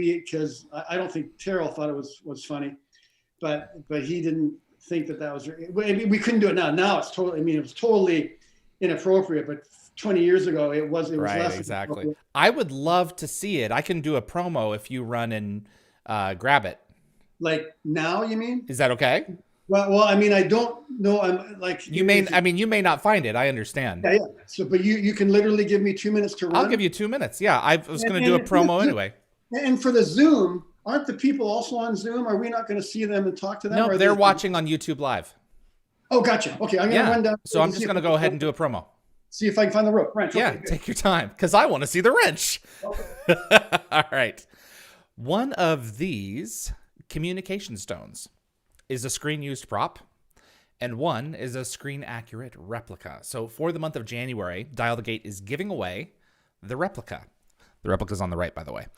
[SPEAKER 2] I don't think Terrell thought it was funny, but he didn't think that was. We couldn't do it now. Now it's totally. I mean, it was totally inappropriate. But 20 years ago, it was
[SPEAKER 1] right.
[SPEAKER 2] Less
[SPEAKER 1] exactly. I would love to see it. I can do a promo if you run and grab it.
[SPEAKER 2] Like now, you mean?
[SPEAKER 1] Is that okay?
[SPEAKER 2] Well, I mean, I don't know. I'm like
[SPEAKER 1] you may. I mean, you may not find it. I understand.
[SPEAKER 2] Yeah. So, but you can literally give me 2 minutes to run.
[SPEAKER 1] I'll give you 2 minutes. Yeah, I was going to do a promo anyway.
[SPEAKER 2] And for the Zoom, aren't the people also on Zoom? Are we not going to see them and talk to them?
[SPEAKER 1] No, they're watching on YouTube Live.
[SPEAKER 2] Oh, gotcha. Okay, I'm going to run down.
[SPEAKER 1] So I'm just going to go ahead and do a promo.
[SPEAKER 2] See if I can find the wrench.
[SPEAKER 1] Yeah,
[SPEAKER 2] okay,
[SPEAKER 1] take your time, because I want to see the wrench. Okay. All right. One of these communication stones is a screen-used prop, and one is a screen-accurate replica. So for the month of January, DialtheGate is giving away the replica. The replica's on the right, by the way.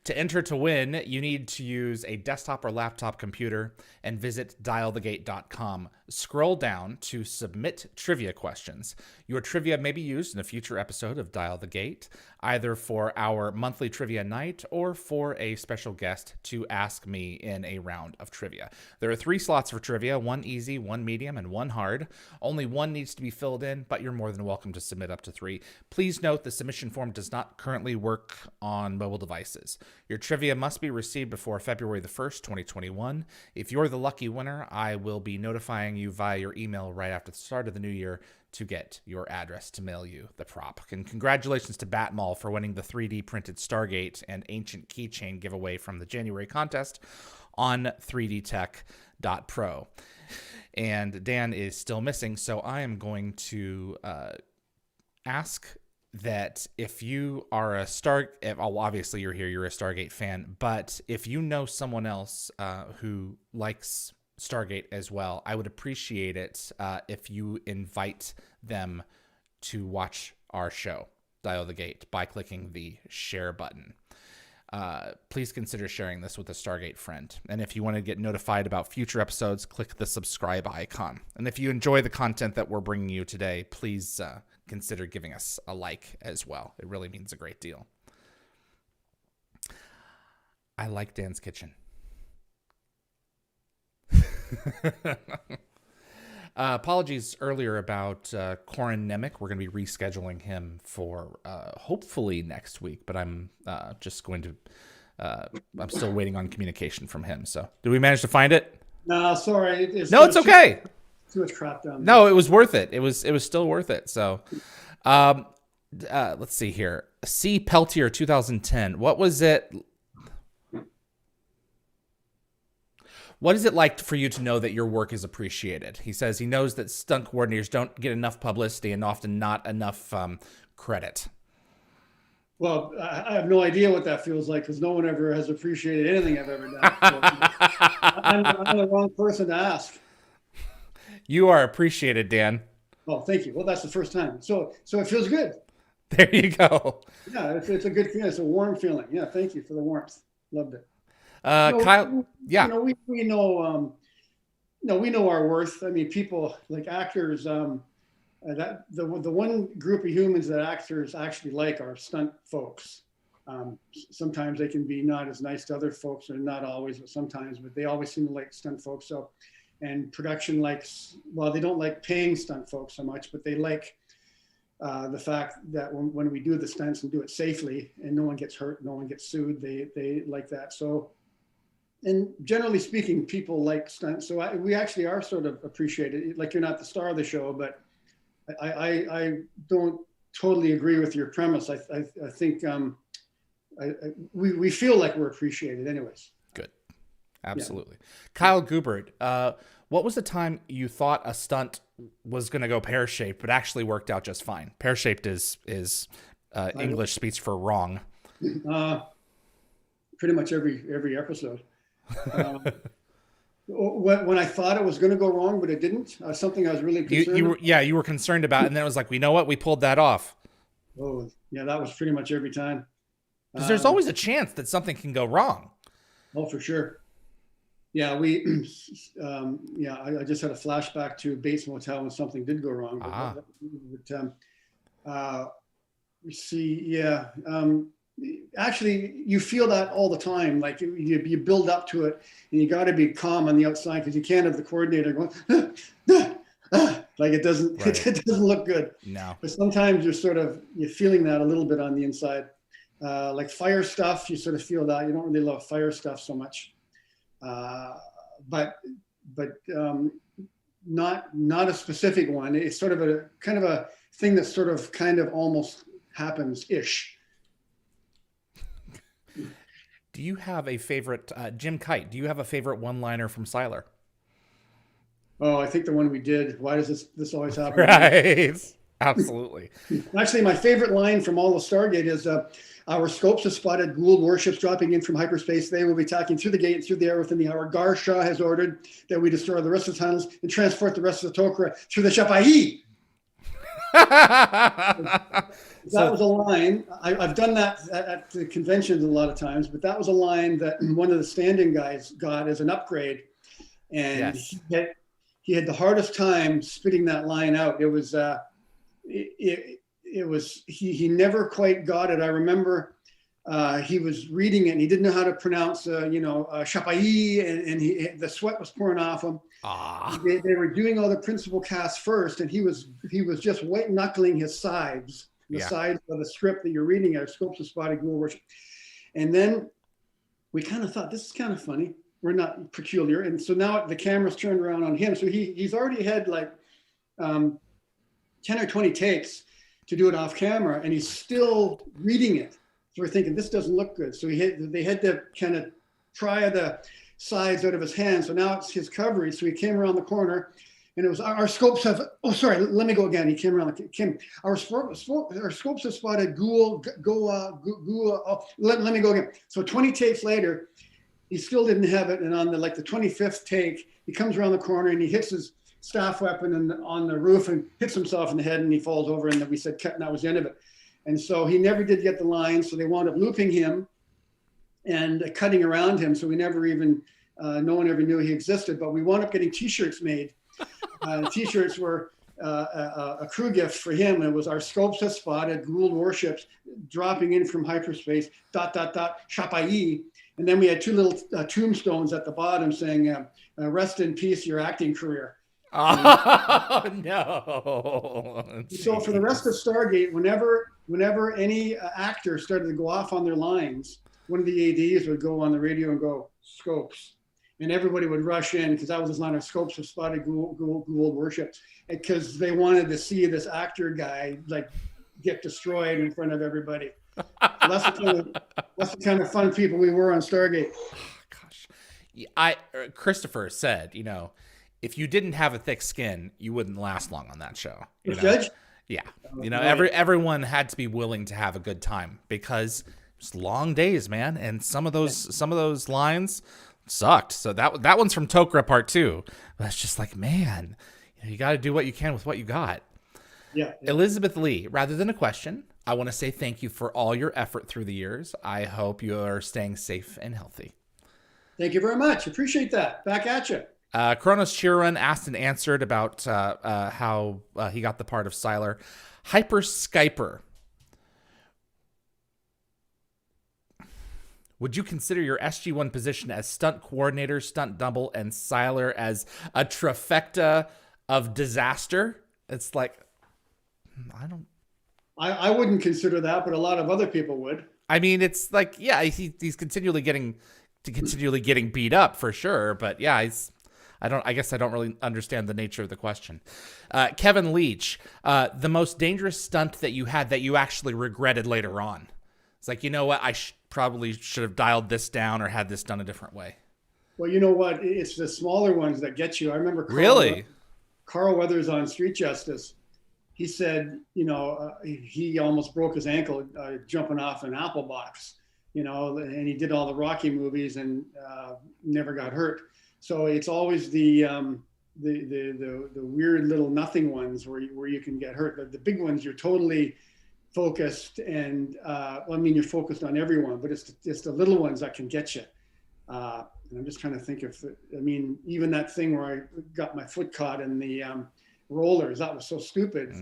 [SPEAKER 1] To enter to win, you need to use a desktop or laptop computer and visit DialtheGate.com. Scroll down to submit trivia questions. Your trivia may be used in a future episode of Dial the Gate, either for our monthly trivia night or for a special guest to ask me in a round of trivia. There are 3 slots for trivia, 1 easy, 1 medium, and 1 hard. Only 1 needs to be filled in, but you're more than welcome to submit up to 3. Please note the submission form does not currently work on mobile devices. Your trivia must be received before February the 1st, 2021. If you're the lucky winner, I will be notifying you via your email right after the start of the new year to get your address to mail you the prop. And congratulations to Batmall for winning the 3D printed Stargate and Ancient Keychain giveaway from the January contest on 3dtech.pro. And Dan is still missing, so I am going to ask that if you are obviously you're here, you're a Stargate fan, but if you know someone else who likes Stargate as well, I would appreciate it if you invite them to watch our show, Dial the Gate, by clicking the share button. Please consider sharing this with a Stargate friend. And if you want to get notified about future episodes, click the subscribe icon. And if you enjoy the content that we're bringing you today, please consider giving us a like as well. It really means a great deal. I like Dan's Kitchen. Apologies earlier about Corin Nemec. We're going to be rescheduling him for hopefully next week, but I'm just going to I'm still waiting on communication from him. So did we manage to find it?
[SPEAKER 2] No, sorry.
[SPEAKER 1] It's okay.
[SPEAKER 2] Too much crap down there.
[SPEAKER 1] No, it was worth it. It was still worth it. So let's see here. C. Peltier 2010. What was it? What is it like for you to know that your work is appreciated? He says he knows that stunt coordinators don't get enough publicity and often not enough credit.
[SPEAKER 2] Well, I have no idea what that feels like because no one ever has appreciated anything I've ever done. So I'm the wrong person to ask.
[SPEAKER 1] You are appreciated, Dan.
[SPEAKER 2] Oh, thank you. Well, that's the first time. So it feels good.
[SPEAKER 1] There you go.
[SPEAKER 2] Yeah, it's a good feeling. It's a warm feeling. Yeah, thank you for the warmth. Loved it.
[SPEAKER 1] Kyle, yeah.
[SPEAKER 2] We know no, we know our worth. I mean, people like actors. That the one group of humans that actors actually like are stunt folks. Sometimes they can be not as nice to other folks, or not always, but sometimes. But they always seem to like stunt folks. So, and production likes. Well, they don't like paying stunt folks so much, but they like the fact that when we do the stunts and do it safely, and no one gets hurt, no one gets sued, they like that. So, and generally speaking, people like stunts. So we actually are sort of appreciated. Like, you're not the star of the show, but I don't totally agree with your premise. I think we feel like we're appreciated anyways.
[SPEAKER 1] Good. Absolutely. Yeah. Kyle Goubert, what was the time you thought a stunt was going to go pear-shaped, but actually worked out just fine? Pear-shaped is English speech for wrong.
[SPEAKER 2] Pretty much every episode. When I thought it was going to go wrong, but it didn't, something I was really concerned
[SPEAKER 1] you were concerned about, and then it was like, you know what, we pulled that off.
[SPEAKER 2] Oh, yeah, that was pretty much every time.
[SPEAKER 1] Because there's always a chance that something can go wrong.
[SPEAKER 2] Oh, for sure. Yeah, I just had a flashback to Bates Motel when something did go wrong. Actually, you feel that all the time. Like you build up to it, and you got to be calm on the outside, because you can't have the coordinator going like it doesn't. Right. It doesn't look good.
[SPEAKER 1] No.
[SPEAKER 2] But sometimes you're feeling that a little bit on the inside. Like fire stuff, you sort of feel that. You don't really love fire stuff so much, but not a specific one. It's sort of a kind of a thing that sort of kind of almost happens-ish.
[SPEAKER 1] Do you have a favorite, Jim Kite, do you have a favorite one-liner from Siler?
[SPEAKER 2] Oh, I think the one we did. Why does this always happen?
[SPEAKER 1] Right. Absolutely.
[SPEAKER 2] Actually, my favorite line from all of Stargate is, our scopes have spotted Gould warships dropping in from hyperspace. They will be attacking through the gate and through the air within the hour. Gar Shah has ordered that we destroy the rest of the tunnels and transport the rest of the Tok'ra through the Jaffa. That was a line. I've done that at the conventions a lot of times, but that was a line that one of the stand-in guys got as an upgrade, and yes. he had the hardest time spitting that line out. It was he never quite got it. I remember he was reading it and he didn't know how to pronounce Shapai, and the sweat was pouring off him. They were doing all the principal casts first, and he was just white knuckling his sides. The sides of the script that you're reading are scopes of spotted Gould worship. And then we kind of thought, this is kind of funny. We're not peculiar. And so now the camera's turned around on him. So he's already had like 10 or 20 takes to do it off camera, and he's still reading it. So we're thinking, this doesn't look good. So they had to kind of pry the sides out of his hand. So now it's his coverage. So he came around the corner, and it was our scopes have. Oh, sorry. Let me go again. He came around. Our scopes have spotted Gould. Let me go again. So 20 takes later, he still didn't have it. And on the 25th take, he comes around the corner and he hits his staff weapon on the roof and hits himself in the head, and he falls over. And then we said cut, and that was the end of it. And so he never did get the line. So they wound up looping him and cutting around him. So we never even, no one ever knew he existed. But we wound up getting T-shirts made. T-shirts were a crew gift for him. It was our scopes have spotted Gould warships dropping in from hyperspace, ... Shapai. And then we had two little tombstones at the bottom saying, rest in peace, your acting career.
[SPEAKER 1] Oh, no.
[SPEAKER 2] So for the rest of Stargate, whenever any actor started to go off on their lines, one of the ADs would go on the radio and go, scopes. And everybody would rush in, because that was his line of scopes have spotted Gould worship, because they wanted to see this actor guy get destroyed in front of everybody. So that's the kind of fun people we were on Stargate.
[SPEAKER 1] Gosh, Christopher said, if you didn't have a thick skin, you wouldn't last long on that show.
[SPEAKER 2] Judge?
[SPEAKER 1] Yeah. Everyone had to be willing to have a good time, because it's long days, man. And some of those lines sucked. So that one's from Tok'ra Part 2. But it's just like, man, you got to do what you can with what you got.
[SPEAKER 2] Yeah.
[SPEAKER 1] Elizabeth Lee, rather than a question, I want to say thank you for all your effort through the years. I hope you are staying safe and healthy.
[SPEAKER 2] Thank you very much. Appreciate that. Back at you.
[SPEAKER 1] Kronos Chiron asked and answered about how he got the part of Siler. Hyper Skyper. Would you consider your SG-1 position as stunt coordinator, stunt double, and Siler as a trifecta of disaster? It's like,
[SPEAKER 2] I wouldn't consider that, but a lot of other people would.
[SPEAKER 1] I mean, it's like, yeah, he's continually getting beat up for sure, but yeah, I guess I don't really understand the nature of the question. Kevin Leach, the most dangerous stunt that you had that you actually regretted later on. It's like, you know what, I probably should have dialed this down or had this done a different way.
[SPEAKER 2] Well, you know what? It's the smaller ones that get you. I remember Carl Weathers on Street Justice. He said, he almost broke his ankle jumping off an apple box, and he did all the Rocky movies and never got hurt. So it's always the weird little nothing ones where you can get hurt. The big ones, you're totally focused, and you're focused on everyone, but it's the little ones that can get you. And I'm just trying to think even that thing where I got my foot caught in the rollers, that was so stupid.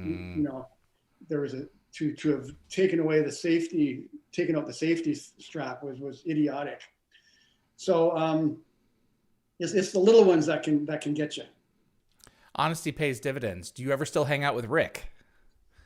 [SPEAKER 2] There was to have taken out the safety strap was idiotic. So it's the little ones that can get you.
[SPEAKER 1] Honesty pays dividends. Do you ever still hang out with Rick?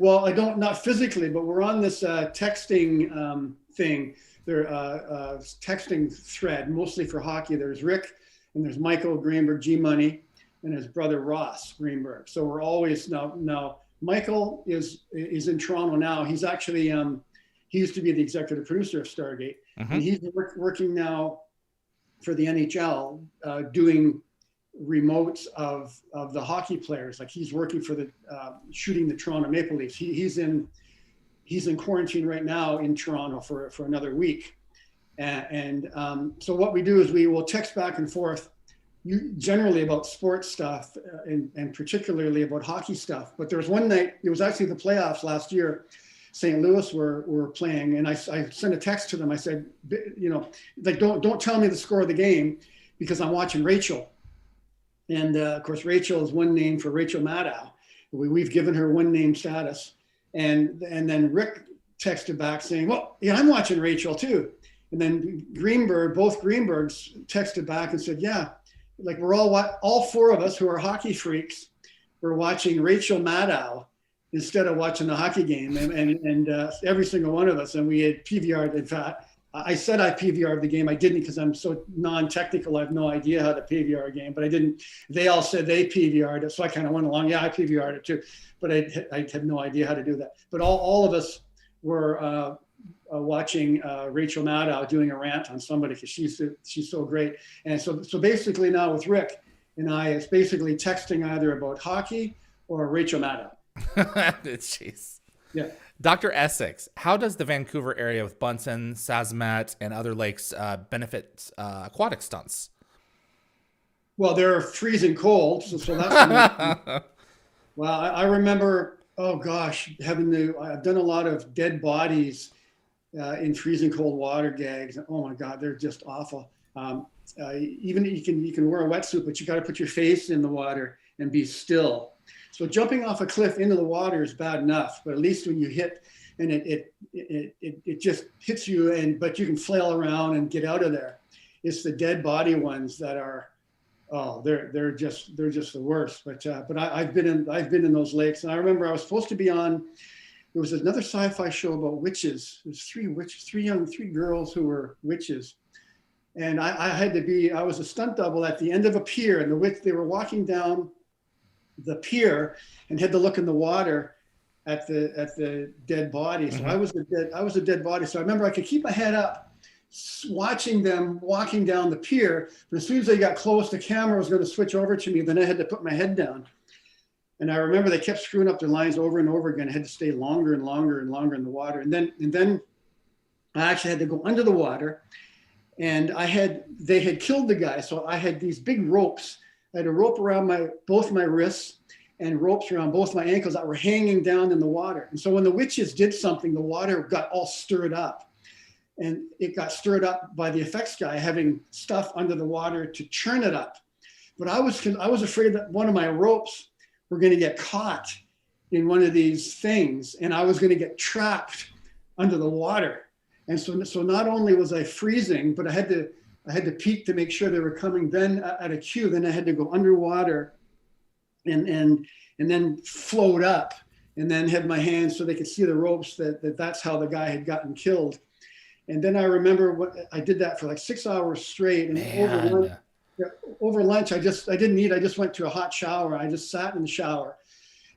[SPEAKER 2] Well, I don't, not physically, but we're on this texting thing. They're texting thread, mostly for hockey. There's Rick, and there's Michael Greenburg, G-Money, and his brother Ross Greenburg. So we're always now. Michael is in Toronto now. He's actually he used to be the executive producer of Stargate, and he's working now for the NHL, doing remotes of the hockey players. Like he's working for the shooting the Toronto Maple Leafs. He's in quarantine right now in Toronto for another week. And so what we do is we will text back and forth, generally about sports stuff and particularly about hockey stuff. But there was one night, it was actually the playoffs last year, St. Louis were playing, and I sent a text to them. I said, don't tell me the score of the game because I'm watching Rachel. And of course, Rachel is one name for Rachel Maddow. We've given her one name status. And then Rick texted back saying, well, yeah, I'm watching Rachel too. And then both Greenbergs texted back and said, yeah, like we're all four of us who are hockey freaks, we're watching Rachel Maddow instead of watching the hockey game. And every single one of us, and we had PVR'd. In fact, I said I PVR'd the game. I didn't because I'm so non-technical. I have no idea how to PVR a game, but I didn't. They all said they PVR'd it, so I kind of went along. Yeah, I PVR'd it too, but I had no idea how to do that. But all of us were watching Rachel Maddow doing a rant on somebody because she's so great. And so basically now with Rick and I, it's basically texting either about hockey or Rachel Maddow.
[SPEAKER 1] Jeez.
[SPEAKER 2] Yeah.
[SPEAKER 1] Dr. Essex, how does the Vancouver area with Bunsen, Sazamat, and other lakes benefit aquatic stunts?
[SPEAKER 2] Well, they're freezing cold, so that's well, I remember, oh gosh, I've done a lot of dead bodies in freezing cold water gags. Oh my God, they're just awful. Even you can wear a wetsuit, but you got to put your face in the water and be still. So jumping off a cliff into the water is bad enough, but at least when you hit and it just hits you, but you can flail around and get out of there. It's the dead body ones that are, they're just the worst. But I've been in those lakes, and I remember I was supposed to be on. There was another sci-fi show about witches. There's three girls who were witches, and I was a stunt double at the end of a pier, and they were walking down the pier and had to look in the water at the dead body. So I was a dead body. So I remember I could keep my head up watching them walking down the pier, but as soon as they got close, the camera was going to switch over to me. Then I had to put my head down. And I remember they kept screwing up their lines over and over again. I had to stay longer and longer and longer in the water. And then I actually had to go under the water, and they had killed the guy. So I had these big ropes. I had a rope around both my wrists and ropes around both my ankles that were hanging down in the water. And so when the witches did something, the water got all stirred up. And it got stirred up by the effects guy having stuff under the water to churn it up. but I was afraid that one of my ropes were going to get caught in one of these things, and I was going to get trapped under the water. And so not only was I freezing, but I had to peek to make sure they were coming. Then at a cue, then I had to go underwater, and then float up, and then have my hands so they could see the ropes. That's how the guy had gotten killed. And then I remember I did that for like 6 hours straight. And over lunch, I didn't eat. I just went to a hot shower. I just sat in the shower.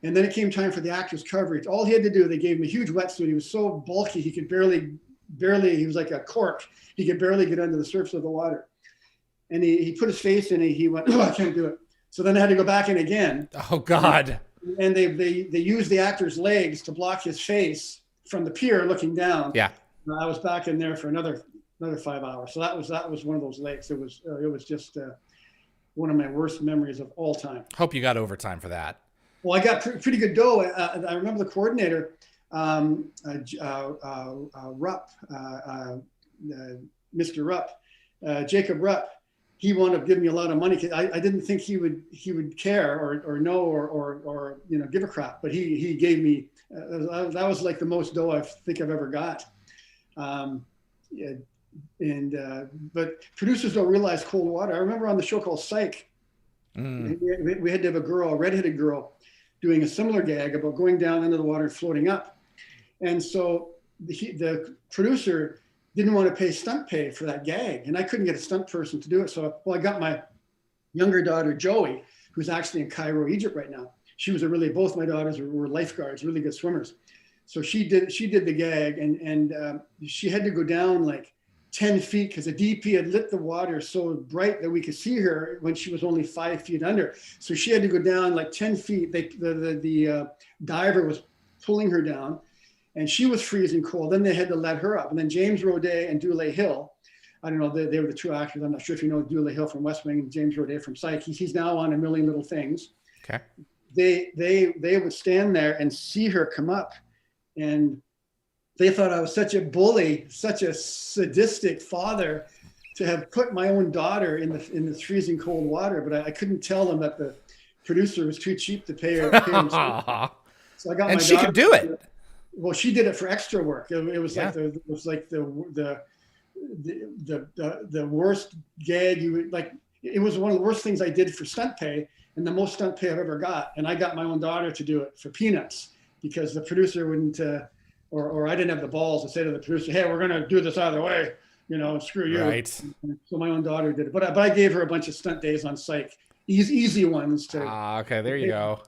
[SPEAKER 2] And then it came time for the actor's coverage. All he had to do, they gave him a huge wetsuit. He was so bulky, he could barely, he was like a cork. He could barely get under the surface of the water. And he put his face in it. He went, oh, I can't do it. So then I had to go back in again.
[SPEAKER 1] Oh, God.
[SPEAKER 2] And they used the actor's legs to block his face from the pier looking down.
[SPEAKER 1] Yeah.
[SPEAKER 2] I was back in there for another 5 hours. So that was one of those lakes. It was just one of my worst memories of all time.
[SPEAKER 1] Hope you got overtime for that.
[SPEAKER 2] Well, I got pretty good dough. I remember the coordinator, Rupp, Mr. Rupp, Jacob Rupp. He wound up giving me a lot of money. I didn't think he would care or know or give a crap. But he gave me that was like the most dough I think I've ever got. But producers don't realize cold water. I remember on the show called Psych, we had to have a redheaded girl, doing a similar gag about going down into the water and floating up. And so the producer didn't want to pay stunt pay for that gag. And I couldn't get a stunt person to do it. So, I got my younger daughter, Joey, who's actually in Cairo, Egypt right now. Both my daughters were lifeguards, really good swimmers. So she did the gag, and she had to go down like 10 feet because the DP had lit the water so bright that we could see her when she was only 5 feet under. So she had to go down like 10 feet. The diver was pulling her down, and she was freezing cold. Then they had to let her up. And then James Roday and Dule Hill, I don't know, they were the two actors. I'm not sure if you know Dule Hill from West Wing and James Roday from Psych. He's now on A Million Little Things.
[SPEAKER 1] Okay.
[SPEAKER 2] They would stand there and see her come up, and they thought I was such a bully, such a sadistic father to have put my own daughter in the freezing cold water. But I couldn't tell them that the producer was too cheap to pay her. So I got
[SPEAKER 1] and
[SPEAKER 2] my
[SPEAKER 1] she
[SPEAKER 2] daughter
[SPEAKER 1] could do it.
[SPEAKER 2] Well, she did it for extra work. It was like the worst gag you would like. It was one of the worst things I did for stunt pay, and the most stunt pay I've ever got. And I got my own daughter to do it for peanuts because the producer wouldn't. Or I didn't have the balls to say to the producer, hey, we're going to do this either way, screw you.
[SPEAKER 1] Right.
[SPEAKER 2] So my own daughter did it. But I gave her a bunch of stunt days on Psych, easy ones to.
[SPEAKER 1] Okay, there you go.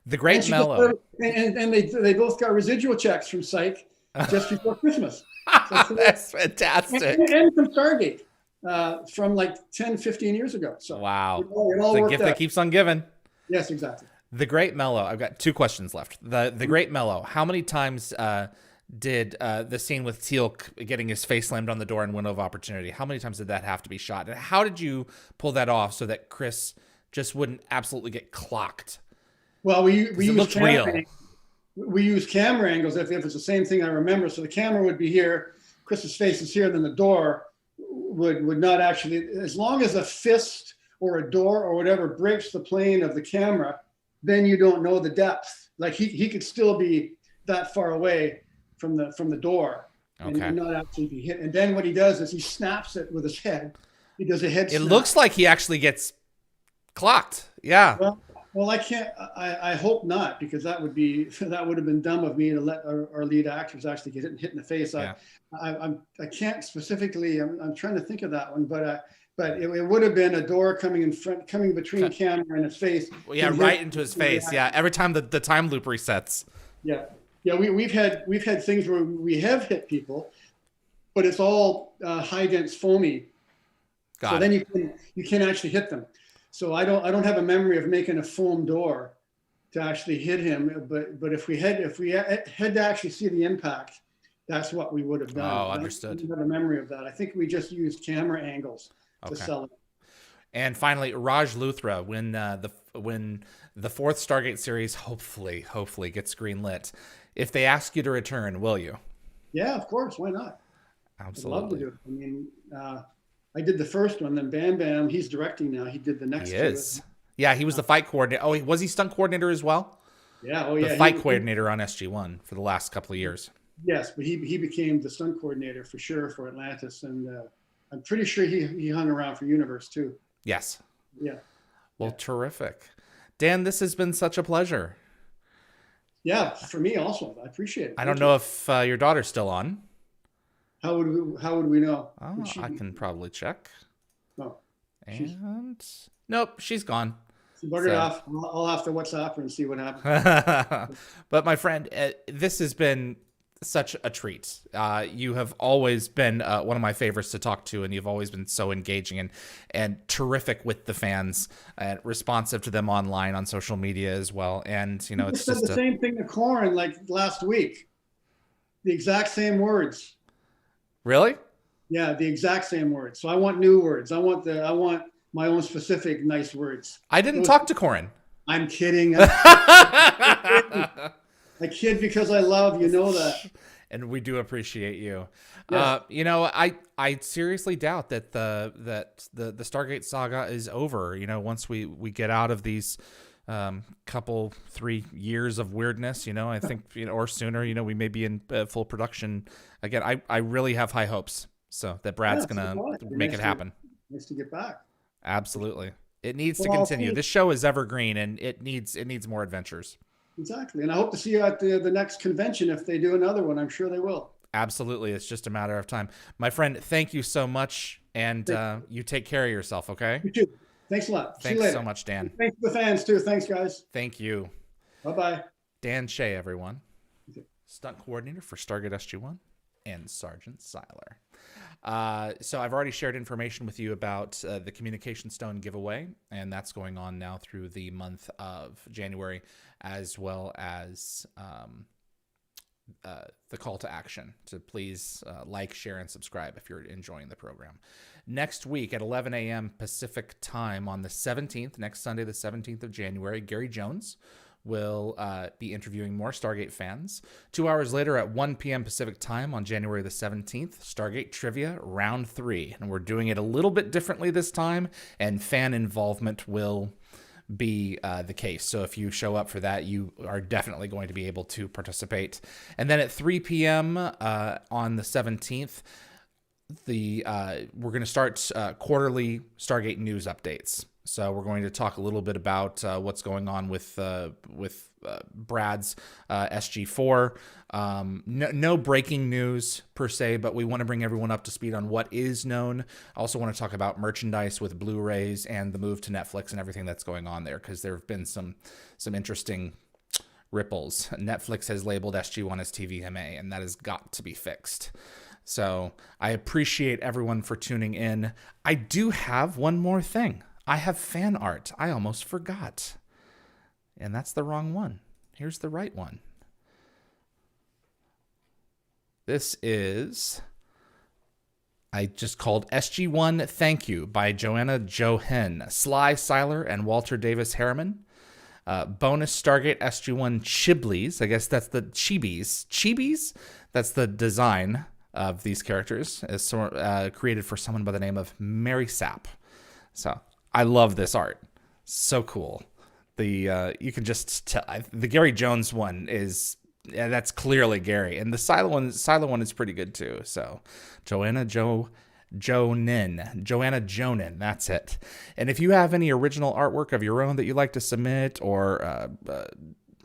[SPEAKER 1] The Great Mellow.
[SPEAKER 2] And they both got residual checks from Psych just before Christmas. So
[SPEAKER 1] that's fantastic.
[SPEAKER 2] And from Stargate from like 10, 15 years ago. So
[SPEAKER 1] wow.
[SPEAKER 2] It all
[SPEAKER 1] the
[SPEAKER 2] worked
[SPEAKER 1] gift
[SPEAKER 2] out.
[SPEAKER 1] that keeps on giving.
[SPEAKER 2] Yes, exactly.
[SPEAKER 1] The Great Mellow. I've got two questions left. The Great Mellow. How many times did the scene with Teal'c getting his face slammed on the door in Window of Opportunity? How many times did that have to be shot? And how did you pull that off so that Chris just wouldn't absolutely get clocked?
[SPEAKER 2] Well, we use
[SPEAKER 1] real.
[SPEAKER 2] We use camera angles if it's the same thing I remember. So the camera would be here, Chris's face is here, then the door would not actually, as long as a fist or a door or whatever breaks the plane of the camera, then you don't know the depth. Like he could still be that far away from the door and not actually be hit. And then what he does is he snaps it with his head. He does a head snap.
[SPEAKER 1] It looks like he actually gets clocked. Yeah.
[SPEAKER 2] Well, I can't. I hope not, because that would have been dumb of me to let our lead actors actually get hit in the face.
[SPEAKER 1] Yeah.
[SPEAKER 2] I can't specifically. I'm trying to think of that one, but it would have been a door coming between the camera and his face.
[SPEAKER 1] Well, yeah, right into his face. Yeah, every time the time loop resets.
[SPEAKER 2] Yeah. We've had things where we have hit people, but it's all high dense foamy. So then you can actually hit them. So I don't have a memory of making a foam door to actually hit him. But if we had to actually see the impact, that's what we would have done.
[SPEAKER 1] Oh, understood.
[SPEAKER 2] I don't have a memory of that. I think we just used camera angles to sell it.
[SPEAKER 1] And finally, Raj Luthra, when the fourth Stargate series hopefully gets greenlit, if they ask you to return, will you?
[SPEAKER 2] Yeah, of course. Why not?
[SPEAKER 1] Absolutely.
[SPEAKER 2] I'd love to do it. I mean, I did the first one, then Bam Bam, he's directing now. He did the next
[SPEAKER 1] He
[SPEAKER 2] two.
[SPEAKER 1] is. Yeah, he was the fight coordinator. Oh, was he stunt coordinator as well?
[SPEAKER 2] Yeah. Oh,
[SPEAKER 1] The
[SPEAKER 2] yeah.
[SPEAKER 1] fight coordinator on SG-1 for the last couple of years.
[SPEAKER 2] Yes, but he became the stunt coordinator for sure for Atlantis, and I'm pretty sure he hung around for Universe too.
[SPEAKER 1] Yes.
[SPEAKER 2] Yeah.
[SPEAKER 1] Well, terrific. Dan, this has been such a pleasure.
[SPEAKER 2] Yeah, for me also. I appreciate it.
[SPEAKER 1] I don't know if your daughter's still on.
[SPEAKER 2] How would we know?
[SPEAKER 1] Oh, I can probably check.
[SPEAKER 2] Oh,
[SPEAKER 1] and nope, she's gone.
[SPEAKER 2] She buggered off. I'll have to WhatsApp her and see what happens.
[SPEAKER 1] But my friend, this has been such a treat. You have always been one of my favorites to talk to, and you've always been so engaging and terrific with the fans and responsive to them online on social media as well. And you know, it's just
[SPEAKER 2] the same thing to Corin like last week. The exact same words.
[SPEAKER 1] Really?
[SPEAKER 2] Yeah, the exact same words. So I want new words. I want my own specific nice words.
[SPEAKER 1] I didn't talk to Corin.
[SPEAKER 2] I'm kidding. I kid because I love, you know that.
[SPEAKER 1] And we do appreciate you.
[SPEAKER 2] Yeah.
[SPEAKER 1] You know, I seriously doubt that the Stargate saga is over. You know, once we get out of these 3 years of weirdness, you know, I think, you know, or sooner, you know, we may be in full production again. I really have high hopes. So that Brad's gonna make it happen.
[SPEAKER 2] Nice to get back.
[SPEAKER 1] Absolutely, it needs to continue. This show is evergreen, and it needs more adventures.
[SPEAKER 2] Exactly, and I hope to see you at the next convention if they do another one. I'm sure they will.
[SPEAKER 1] Absolutely, it's just a matter of time, my friend. Thank you so much, and you take care of yourself. Okay.
[SPEAKER 2] You too. Thanks a lot.
[SPEAKER 1] Thanks so much, Dan.
[SPEAKER 2] Thanks to the fans too. Thanks, guys.
[SPEAKER 1] Thank you.
[SPEAKER 2] Bye-bye.
[SPEAKER 1] Dan Shea, everyone. Stunt coordinator for Stargate SG-1 and Sergeant Siler. So I've already shared information with you about the Communication Stone giveaway, and that's going on now through the month of January, as well as the call to action to please like, share, and subscribe if you're enjoying the program. Next week at 11 a.m. Pacific time on the 17th, next Sunday, the 17th of January, Gary Jones will be interviewing more Stargate fans. 2 hours later at 1 p.m. Pacific time on January the 17th, Stargate Trivia Round 3. And we're doing it a little bit differently this time, and fan involvement will be the case. So if you show up for that, you are definitely going to be able to participate. And then at 3 p.m. On the 17th, we're going to start quarterly Stargate news updates. So we're going to talk a little bit about what's going on with Brad's SG-4. No breaking news per se, but we want to bring everyone up to speed on what is known. I also want to talk about merchandise with Blu-rays and the move to Netflix and everything that's going on there, because there have been some interesting ripples. Netflix has labeled SG-1 as TVMA, and that has got to be fixed. So I appreciate everyone for tuning in. I do have one more thing. I have fan art. I almost forgot. And that's the wrong one. Here's the right one. This is, I just called SG-1 Thank You by Joanna Johen, Sly Siler, and Walter Davis Harriman. Bonus Stargate SG-1 Chiblies. I guess that's the Chibis. Chibis? That's the design of these characters. It's created for someone by the name of Mary Sapp. So I love this art. So cool. You can just tell the Gary Jones one is, that's clearly Gary, and the Siler one is pretty good too. So Joanna Jonen, that's it. And if you have any original artwork of your own that you'd like to submit, or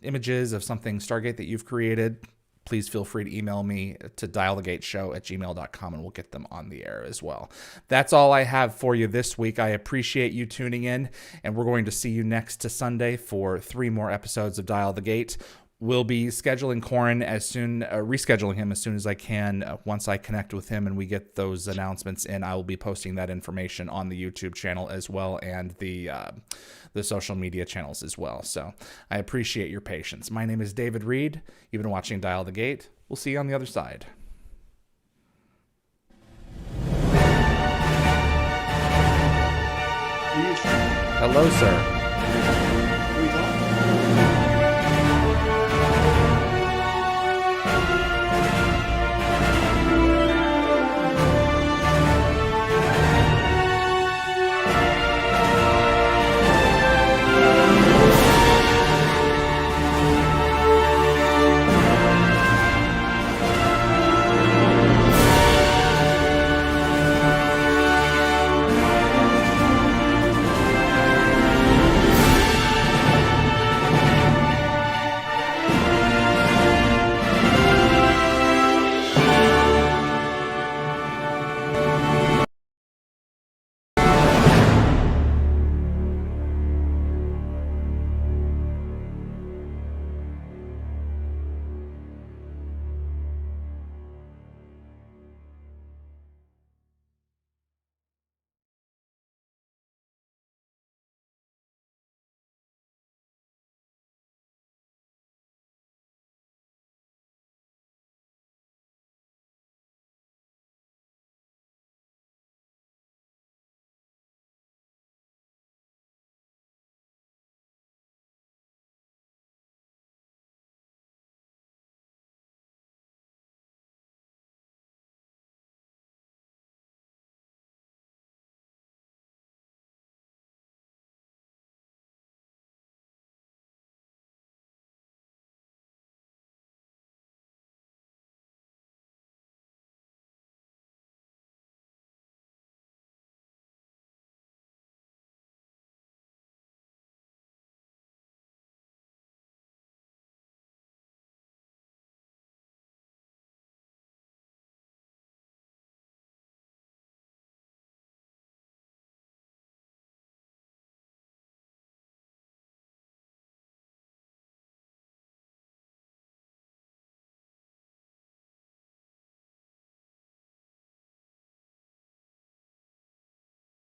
[SPEAKER 1] images of something Stargate that you've created, please feel free to email me to dialthegateshow@gmail.com, and we'll get them on the air as well. That's all I have for you this week. I appreciate you tuning in, and we're going to see you next to Sunday for 3 more episodes of Dial the Gate. We'll be scheduling Corin rescheduling him as soon as I can. Once I connect with him and we get those announcements in, I will be posting that information on the YouTube channel as well, and the social media channels as well. So I appreciate your patience. My name is David Reed. You've been watching Dial the Gate. We'll see you on the other side. Hello, sir.